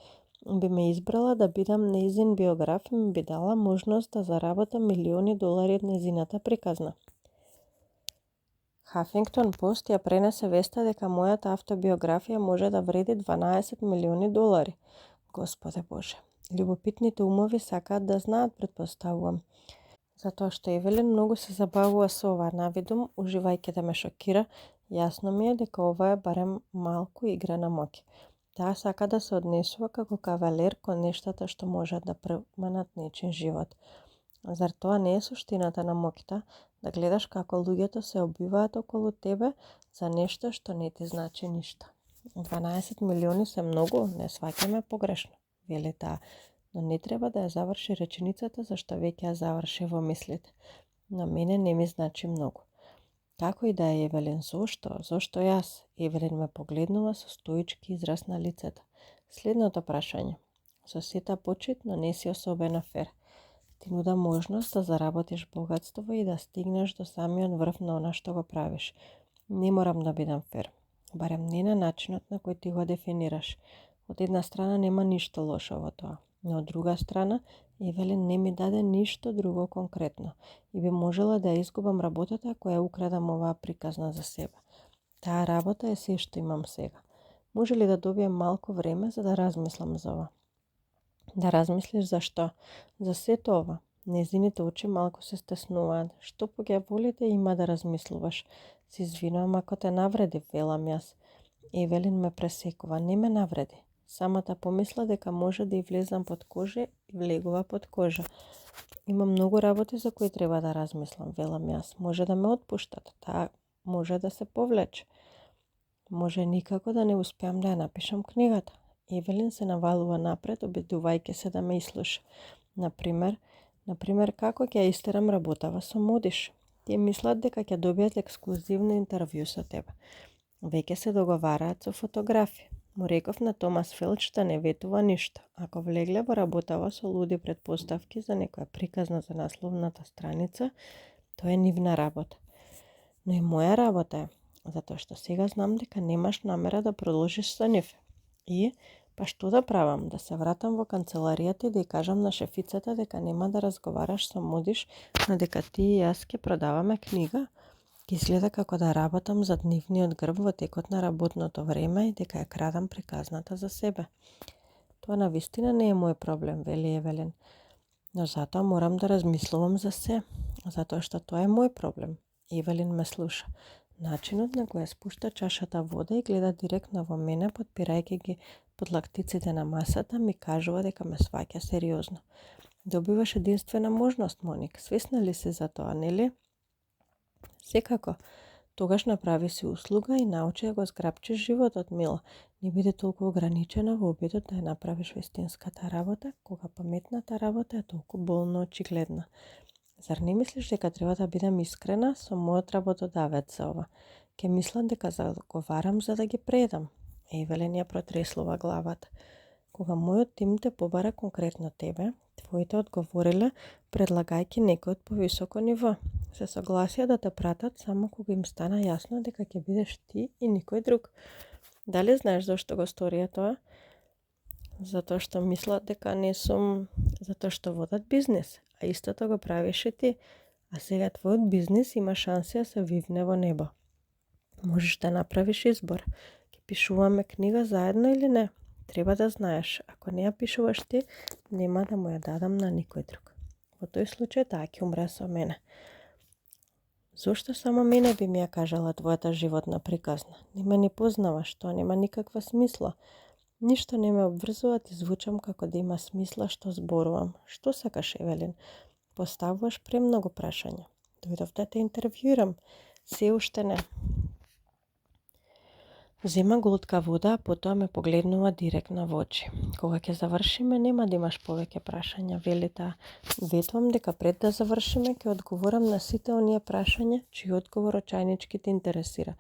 S1: би ме избрала да бидам нејзин биограф и ми би дала можност да заработам милиони долари од нејзината приказна. Хафингтон Пост ја пренесе веста дека мојата автобиографија може да вреди 12 милиони долари. Господе Боже, љубопитните умови сакаат да знаат, предпоставувам. Затоа што Евелин многу се забавува со ова навидум, уживајќи да ме шокира, јасно ми е дека ова е барем малку игра на моќ. Таа сака да се однесува како кавалер кон нештата што можат да променат нечин живот. Зар тоа не е суштината на моќта, да гледаш како луѓето се обвиваат околу тебе за нешто што не ти значи ништо? 12 милиони се многу, не сваќа ме погрешно, вели таа, но не треба да ја заврши реченицата зашто веќе ја заврши во мислите. На мене не ми значи многу. Како и да е, Евелин, зошто јас? Евелин ме погледнува со стоички израз на лицето. Следното прашање. Со сета почит, но не си особено фер. Ти нуда можност да заработиш богатство и да стигнеш до самиот врв на она што го правиш. Не морам да бидам фер. Барем не на начинот на кој ти го дефинираш. Од една страна нема ништо лошо во тоа, но од друга страна Евелин не ми даде ништо друго конкретно и би можела да ја изгубам работата која украдам оваа приказна за себе. Таа работа е се што имам сега. Може ли да добием малку време за да размислам за ова? Да размислиш за што? За сето ова. Незините очи малку се стеснуваат. Што поѓаволите има да размислуваш? Се извинувам ако те навредив, велам јас. Евелин ме пресекува. Не ме навреди. Самата помисла дека може да и влезам под кожа и влегува под кожа. Има многу работи за кои треба да размислам, велам јас. Може да ме отпуштат. Таа може да се повлече. Може никако да не успеам да ја напишам книгата. Евелин се навалува напред, обидувајќи се да ме изслуша. Например, како ќе ја истерам работава со Модиш? Тие мислат дека ќе добијат ексклузивно интервју со тебе. Веќе се договараат со фотографи. Му реков на Томас Фелч да не ветува ништо. Ако влегле во работава со луди предпоставки за некоја приказна за насловната страница, тоа е нивна работа. Но и моја работа е, затоа што сега знам дека немаш намера да продолжиш со нив. И, па што да правам? Да се вратам во канцеларијата и да ја кажам на шефицата дека нема да разговараш со Модиш, но дека ти и јас ќе продаваме книга? Изгледа како да работам зад нивниот грб во текот на работното време и дека ја крадам приказната за себе. Тоа навистина не е мој проблем, вели Евелин. Но затоа морам да размислувам за се, затоа што тоа е мој проблем. Евелин ме слуша. Начинот на кој ја спушта чашата вода и гледа директно во мене, подпирајќи ги под лактиците на масата, ми кажува дека ме сваќа сериозно. Добиваш единствена можност, Моник. Свесна ли си за тоа, нели? Секако. Тогаш направи си услуга и научи да го зграбчиш животот, мила. Не биде толку ограничена во обидот да ја направиш вистинската работа, кога паметната работа е толку болно очигледна. Зар не мислиш дека треба да бидам искрена со мојот работодавец за ова? Ке мислам дека заговарам за да ги предам. Евелин ја протреслува главата. Кога мојот тим те побара конкретно тебе, твоите одговориле предлагајќи некој од повисоко ниво. Се согласија да те пратат само кога им стана јасно дека ќе бидеш ти и никој друг. Дали знаеш зашто го сторија тоа? Затоа што мислат дека не сум... Затоа што водат бизнис, а истото го правиш и ти. А сега твојот бизнис има шанси да се вивне во небо. Можеш да направиш избор. Ќе пишуваме книга заедно или не? Треба да знаеш, ако не ја пишуваш ти, нема да му ја дадам на никој друг. Во тој случај таа ќе умре со мене. Зошто само мене би ми ја кажала твојата животна приказна? Не ме не познаваш, тоа нема никаква смисла. Ништо не ме обврзува, ти звучам како да има смисла што зборувам. Што сакаш, Евелин? Поставуваш премногу прашања. Дојдов да те интервјуирам. Се уште не. Зема глутка вода, а потоа ме погледнува директно во очи. Кога ќе завршиме, нема да имаш повеќе прашања, вели таа. Ветвам дека пред да завршиме, ќе одговорам на сите оние прашања, чиј одговор очајнички те интересира.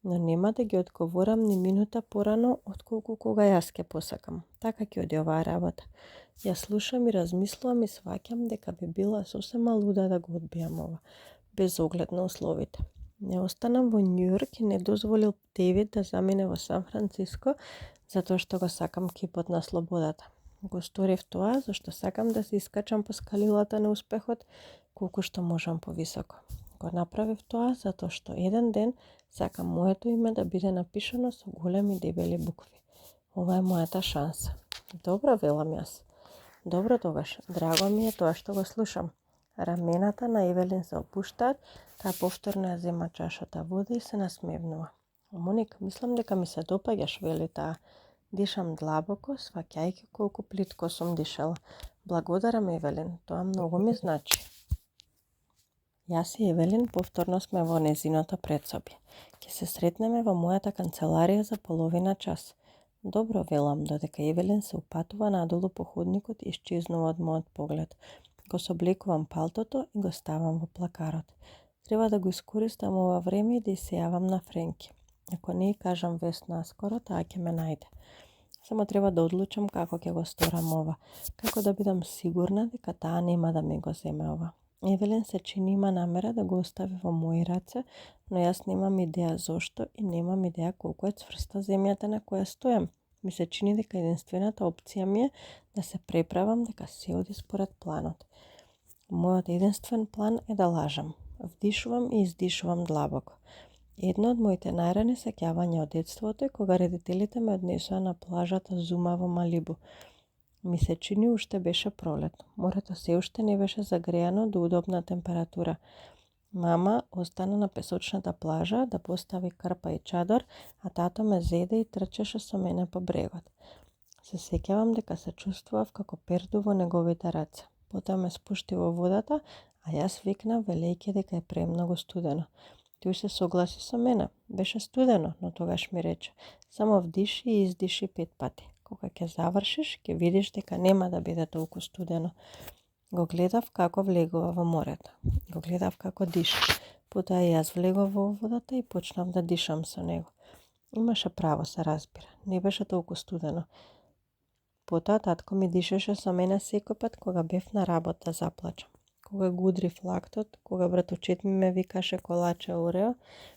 S1: Но нема да ги одговорам ни минута порано, отколку кога јас ќе посакам. Така ќе оди оваа работа. Ја слушам и размислувам и сваќам дека би била сосема луда да го одбијам ова, без оглед на условите. Не останам во Њујорк и не дозволил Девид да замине во Сан Франциско, затоа што го сакам кипот на слободата. Го сторив тоа, зашто сакам да се искачам по скалилата на успехот, колку што можам повисоко. Го направив тоа, затоа што еден ден сакам моето име да биде напишано со големи дебели букви. Ова е мојата шанса. Добро, велам јас. Добро тогаш, драго ми е тоа што го слушам. Рамената на Евелин се опуштаат, таа повторно ја зема чашата вода и се насмевнува. Моник, мислам дека ми се допаѓаш, вели таа. Дишам длабоко, сваќајќи колку плитко сум дишала. Благодарам, Евелин, тоа многу ми значи. Јас и Евелин повторно сме во незиното предсоби. Ќе се сретнеме во мојата канцеларија за половина час. Добро, велам, додека Евелин се упатува надолу по ходникот и исчезнува од мојот поглед. Го собликувам палтото и го ставам во плакарот. Треба да го искористам ова време и да се јавам на Френки. Ако не ја кажам вест наскоро, таа ќе ме најде. Само треба да одлучам како ќе го сторам ова, како да бидам сигурна дека таа нема да ми го земе ова. Евелин се чини има намера да го остави во мои раце, но јас немам идеја зошто и немам идеја колку е цврста земјата на која стојам. Ми се чини дека единствената опција ми е да се преправам дека се оди според планот. Мојот единствен план е да лажам. Вдишувам и издишувам длабоко. Едно од моите најрани сеќавања од детството е кога родителите ме однесоа на плажата Зума во Малибу. Ми се чини уште беше пролет. Морето се уште не беше загреано до удобна температура. Мама остана на песочната плажа да постави крпа и чадор, а тато ме зеде и трчеше со мене по брегот. Се сеќавам дека се чувствував како перду во неговите раце. Потоа ме спушти во водата, а јас викнав велејќи дека е премногу студено. Тој се согласи со мене. Беше студено, но тогаш ми рече: само вдиши и издиши 5 пати. Кога ќе завршиш, ќе видиш дека нема да биде толку студено. Го гледав како влегува во морето. Го гледав како диша. Потоа јас влегов во водата и почнав да дишам со него. Имаше право, се разбира. Не беше толку студено. Потоа татко ми дишеше со мене секој пат кога бев на работа да заплачам. Кога го удрив лактот, кога братовчет ми ме викаше колаче Орео,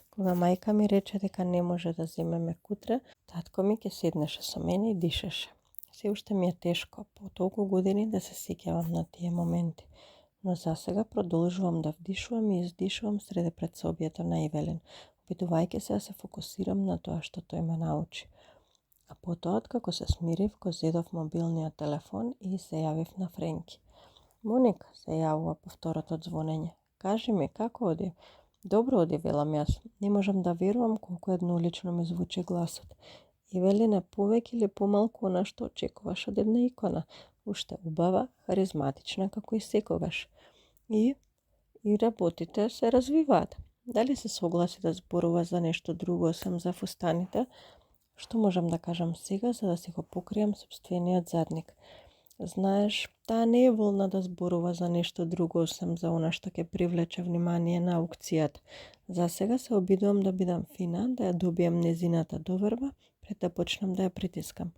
S1: кога мајка ми рече дека не може да земеме кутре, татко ми ќе седнеше со мене и дишеше. Се уште ми е тешко по толку години да се сеќавам на тие моменти, но засега продолжувам да вдишувам и издишувам среде предсобието на Евелин, обидувајќи се да се фокусирам на тоа што тој ме научи. А потоа, откако се смирив, го зедов мобилниот телефон и се јавив на Френки. Моник, се јавува по второто звонење. Кажи ми, како оди? Добро оди, велам јас. Не можам да верувам колку еднолично ми звучи гласот. Евелин е повеќе или помалку она што очекуваш од една икона. Уште убава, харизматична, како и секогаш. И работите се развиваат. Дали се согласи да зборува за нешто друго, освен за фустаните? Што можам да кажам сега, за да си го покријам сопствениот задник? Знаеш, таа не е волна да зборува за нешто друго, освен за она што ќе привлече внимание на аукцијата. За сега се обидувам да бидам фина, да ја добијам незината доверба, пред да почнам да ја притискам.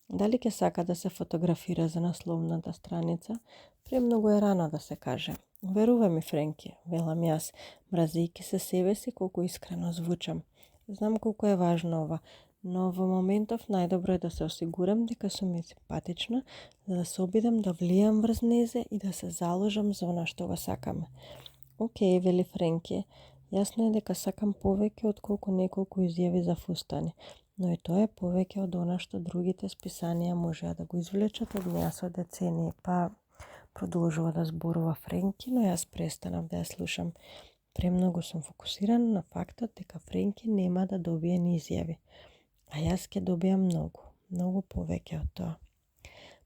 S1: Дали ќе сака да се фотографира за насловната страница? Премногу е рано да се каже. Верувај ми, Френки, велам јас, мразејќи се себе си колку искрено звучам. Знам колку е важно ова, но во моментов најдобро е да се осигурам дека сум симпатична, за да се обидам да влијам врз незе и да се заложам за она што го сакаме. Океј, вели Френки, јасно е дека сакам повеќе отколку неколку изјави за фустани, но и тоа е повеќе од она што другите списанија можеа да го извлечат од неа со децении. Па продолжува да зборува Френки, но јас престанав да ја слушам. Премногу сум фокусиран на фактот дека Френки нема да добие ни изјави, а јас ќе добијам многу повеќе од тоа.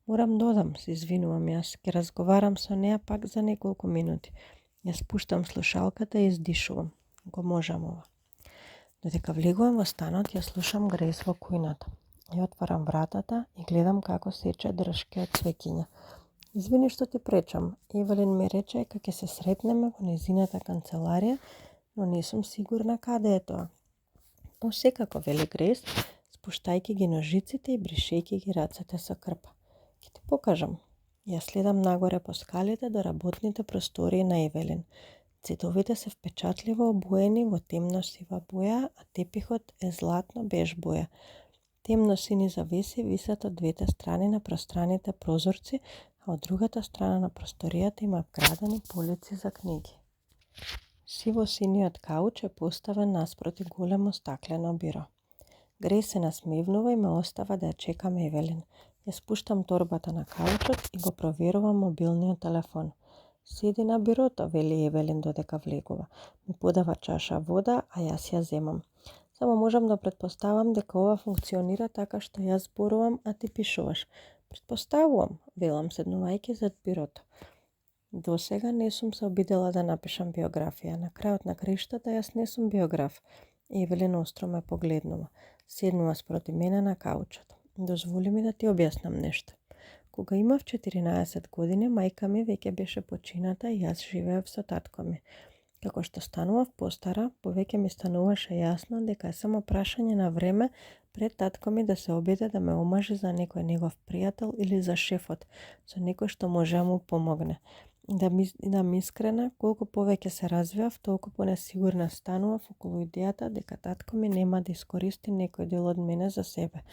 S1: Морам да одам, се извинувам јас, ќе разговарам со неа пак за неколку минути. Ја спуштам слушалката и издишувам. Го можам ова. Додека влегувам во станот, ја слушам Грейс во кујната. Ја отварам вратата и гледам како сече дршки од цвеќиња. Извини што ти пречам. Евелин ми рече дека ќе се сретнеме во незината канцеларија, но не сум сигурна каде е тоа. Но секако, вели Грейс, спуштајќи ги ножиците и бришејќи ги рацете со крпа. Ќе ти покажам. Ја следам нагоре по скалите до работните простории на Евелин. Цветовите се впечатливо обоени во темно-сива боја, а тепихот е златно-беж боја. Темно-сини завеси висат од двете страни на пространите прозорци, а од другата страна на просторијата има вградени полици за книги. Сиво-синиот кауч е поставен наспроти големо стаклено биро. Грейс се насмевнува и ме остава да ја чекам Евелин. Ја спуштам торбата на каучот и го проверувам мобилниот телефон. Седи на бирото, вели Евелин додека влегува. Ми подава чаша вода, а јас ја земам. Само можам да претпоставам дека ова функционира така што јас зборувам, а ти пишуваш. Претпоставувам, велам седнувајќи зад бирото. До сега не сум се обидела да напишам биографија. На крајот на краиштата јас не сум биограф. Евелин остро ме погледнува. Седнува спроти мене на каучот. Дозволи ми да ти објаснам нешто. Кога имав 14 години, мајка ми веќе беше почината и јас живеев со татко ми. Како што станував постара, повеќе ми стануваше јасно дека е само прашање на време пред татко ми да се обиде да ме омажи за некој негов пријател или за шефот, со некој што може да му помогне. Да ми искрена, колку повеќе се развивав, толку понесигурна станував околу идејата дека татко ми нема да искористи некој дел од мене за себе.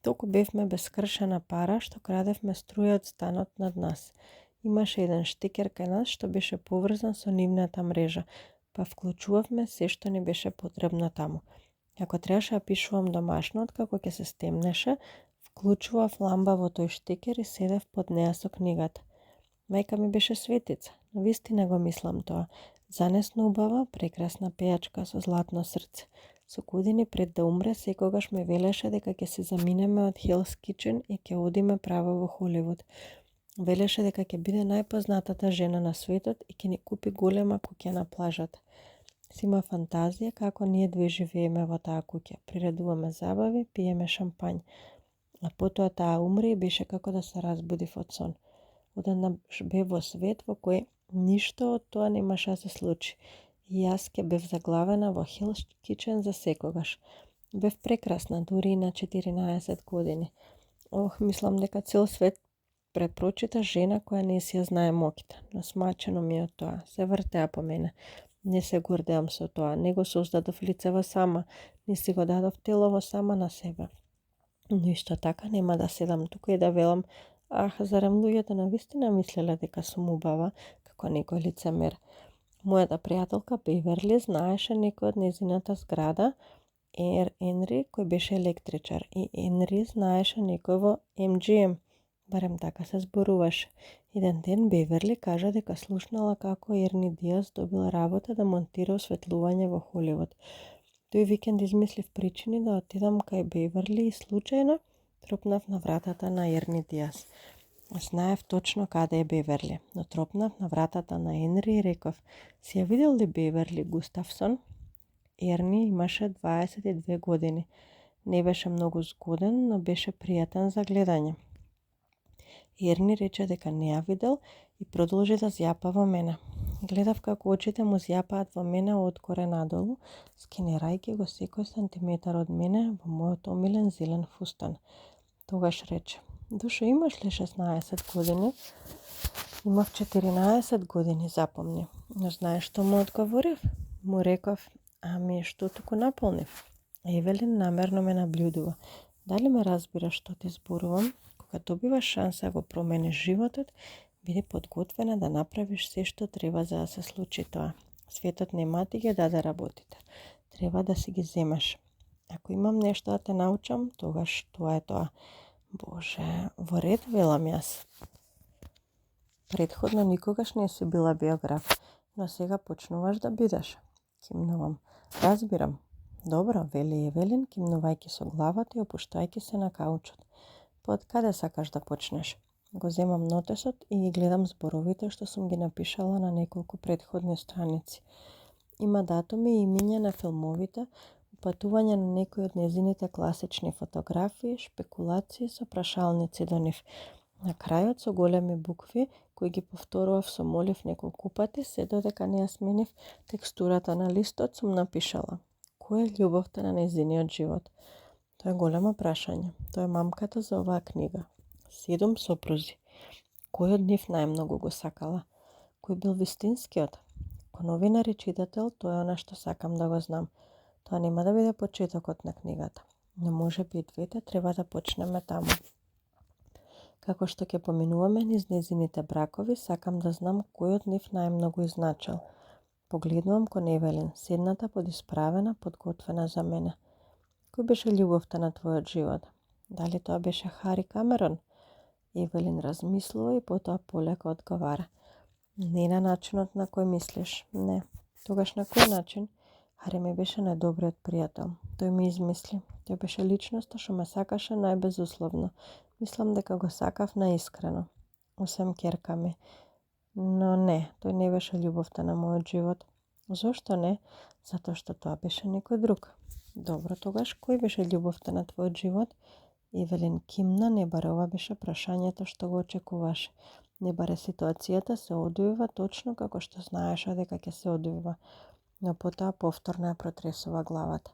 S1: Толку бевме бескршена пара што крадевме струја од станот над нас. Имаше еден штекер кај нас што беше поврзан со нивната мрежа, па вклучувавме се што ни беше потребно таму. Ако требаше да пишувам домашно, откако ќе се стемнеше, вклучував ламба во тој штекер и седев под неа со книгата. Мајка ми беше светица, но вистина го мислам тоа. Занесно убава, прекрасна пејачка со златно срце. Со години пред да умре, секогаш ме велеше дека ќе се заминеме од Hell's Kitchen и ќе одиме право во Холивуд. Велеше дека ќе биде најпознатата жена на светот и ќе ни купи голема куќа на плажата. Си има фантазија како ние две живееме во таа куќа. Приредуваме забави, пиеме шампањ. А потоа таа умре и беше како да се разбуди од сон. Одеднаш бев во свет во кој ништо од тоа немаше да се случи. И јас ќе бев заглавена во Hell's Kitchen за секогаш. Бев прекрасна, дури и на 14 години. Мислам дека цел свет препрочита жена која не си ја знае моќта. Насмачено ми од тоа. Се вртеа по мене. Не се гордеам со тоа. Не го создадов лицево сама. Не си го дадов телово сама на себе. Но исто така нема да седам тука и да велам зарем луѓето навистина мислеле дека сум убава, како некој лицемер. Мојата пријателка Беверли знаеше некој од незината зграда, Енри, кој беше електричар, и Енри знаеше некој во MGM. Барем така се зборуваше. Еден ден Беверли кажа дека слушнала како Ерни Диас добил работа да монтира осветлување во Холивуд. Тој викенд измислив причини да отидам кај Беверли и случајно тропнав на вратата на Ерни Диас. Знаев точно каде е Беверли, но тропнав на вратата на Енри и реков: си ја видел ли Беверли Густавсон? Ерни имаше 22 години. Не беше многу згоден, но беше пријатен за гледање. Ерни рече дека не ја видел и продолжи да зјапа во мене. Гледав како очите му зјапаат во мене одгоре надолу, скенирајќи го секој сантиметар од мене во мојот омилен зелен фустан. Тогаш рече: Душо, имаш ли 16 години? Имав 14 години, запомни. Но знаеш што му одговорив? Му реков: ами, што туку наполнив? Евелин намерно ме наблюдува. Дали ме разбираш што ти зборувам? Кога добиваш шанса да го промениш животот, биди подготвена да направиш се што треба за да се случи тоа. Светот нема ти ги даде работите. Треба да си ги земеш. Ако имам нешто да те научам, тогаш тоа е тоа. Боже, во ред велам јас. Предходно никогаш не си била биограф. но сега почнуваш да бидеш. Кимнувам. Разбирам. Добро, вели Евелин, кимнувајќи со главата и опуштајќи се на каучот. По од каде сакаш да почнеш? Го земам нотесот и ги гледам зборовите што сум ги напишала на неколку претходни страници. Има датуми и имиња на филмовите, упатување на некои од незините класични фотографии, шпекулации со прашалници до нив. На крајот со големи букви, кои ги повторував со молив неколку пати, се додека не ја сменив текстурата на листот, сум напишала: кој е љубовта на нејзиниот живот? Тоа е големо прашање. Тоа е мамката за оваа книга. 7 сопрузи. Кој од нив најмногу го сакала? Кој бил вистинскиот? Ко новинар и читател, тоа е она што сакам да го знам. Тоа нема да биде почетокот на книгата, но може би и двете треба да почнеме таму. Како што ќе поминуваме низ незините бракови, сакам да знам кој од нив најмногу изначал. Погледнувам кон Евелин, седната подисправена, подготвена за мене. Кој беше љубовта на твојот живот? Дали тоа беше Хари Камерон? Евелин размислува и потоа полека одговара. Не на начинот на кој мислиш, не. Тогаш на кој начин? Хари ми беше најдобриот пријател. Тој ми измисли. Тој беше личноста што ме сакаше најбезусловно. Мислам дека го сакав наискрено. Осем ќерка ми. Но не, тој не беше љубовта на мојот живот. Зошто не? Затоа што тоа беше некој друг. Добро, тогаш кој беше љубовта на твојот живот? Евелин кимна, не баре ова беше прашањето што го очекуваше. Не баре ситуацијата се одвива точно како што знаеше дека ќе се одвива. Но потоа повторно ја протресува главата.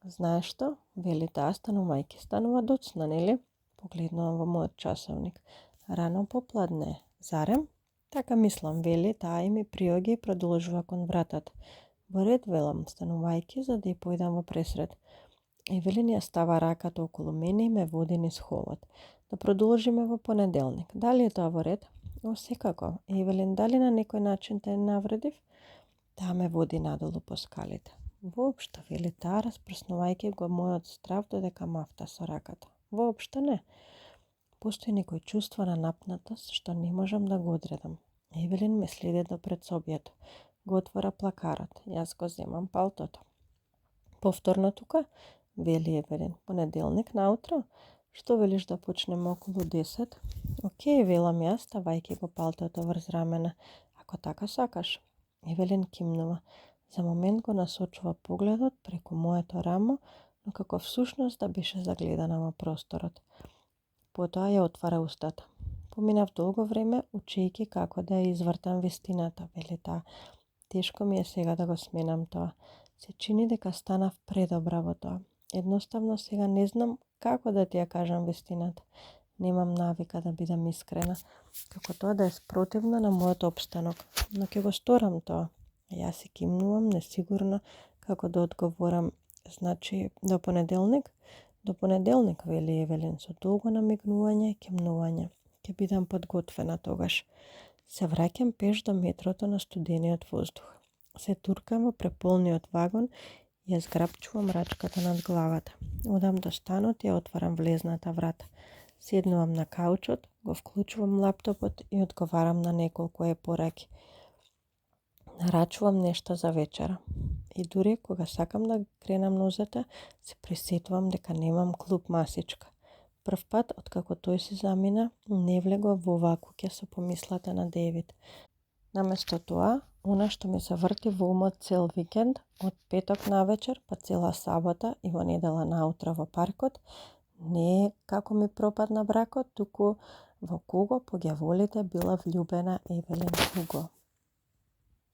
S1: Знаеш што? Вели таа станувајќи. Станува доцна, нели? Погледнувам во мојот часовник. Рано попладне, зарем? Така мислам, вели таа и ми приоѓа и продолжува кон вратата. Во ред, велам, станувајќи за да ја појдам во пресред. Евелин ја става раката околу мене и ме води низ холот. Да продолжиме во понеделник. Дали е тоа во ред? О, секако. Евелин, дали на некој начин те навредив? Таа ме води надолу по скалите. Воопшто, вели таа, распрснувајќи го мојот страв додека мафта со раката. Воопшто не. Постои некој чувство на напнатост што не можам да го одредам. Евелин ме следи до пред собјето. Го отвора плакарот. Јас го земам палтото. Повторно тука? Вели Евелин. Понеделник наутро? Што велиш да почнеме околу 10? Океј, велам јас, ставајќи го палтото врз рамена. Ако така сакаш. Евелин кимнува. За момент го насочува погледот преку моето рамо, но како всушност да беше загледана во просторот. Потоа ја отвара устата. Поминав долго време, учејќи како да ја извртам вистината, вели таа. Тешко ми е сега да го сменам тоа. Се чини дека станав предобра во тоа. Едноставно сега не знам како да ти ја кажам вистината. Немам навика да бидам искрена, како тоа да е спротивно на мојот опстанок, но ќе го сторам тоа. Јас си кимнувам несигурно како да одговорам. Значи, до понеделник? До понеделник, вели Евелин, со долго намигнување и кимнување. Ќе бидам подготвена тогаш. Се враќам пеш до метрото на студениот воздух. Се туркам во преполниот вагон и ја зграпчувам рачката над главата. Одам до станот и ја отварам влезната врата. Седнувам на каучот, го вклучувам лаптопот и одговарам на неколку пораки. Нарачувам нешто за вечера. И дури кога сакам да кренам нозете, се присетувам дека немам клуб масичка. Прв пат, откако тој си замина, не влегов во оваа куќа со помислата на Девид. Наместо тоа, она што ми се врти во умот цел викенд, од петок навечер, па цела сабота и во недела наутро во паркот, не е како ми пропадна бракот, туку во кого по ѓаволите била влюбена Евелин Хуго.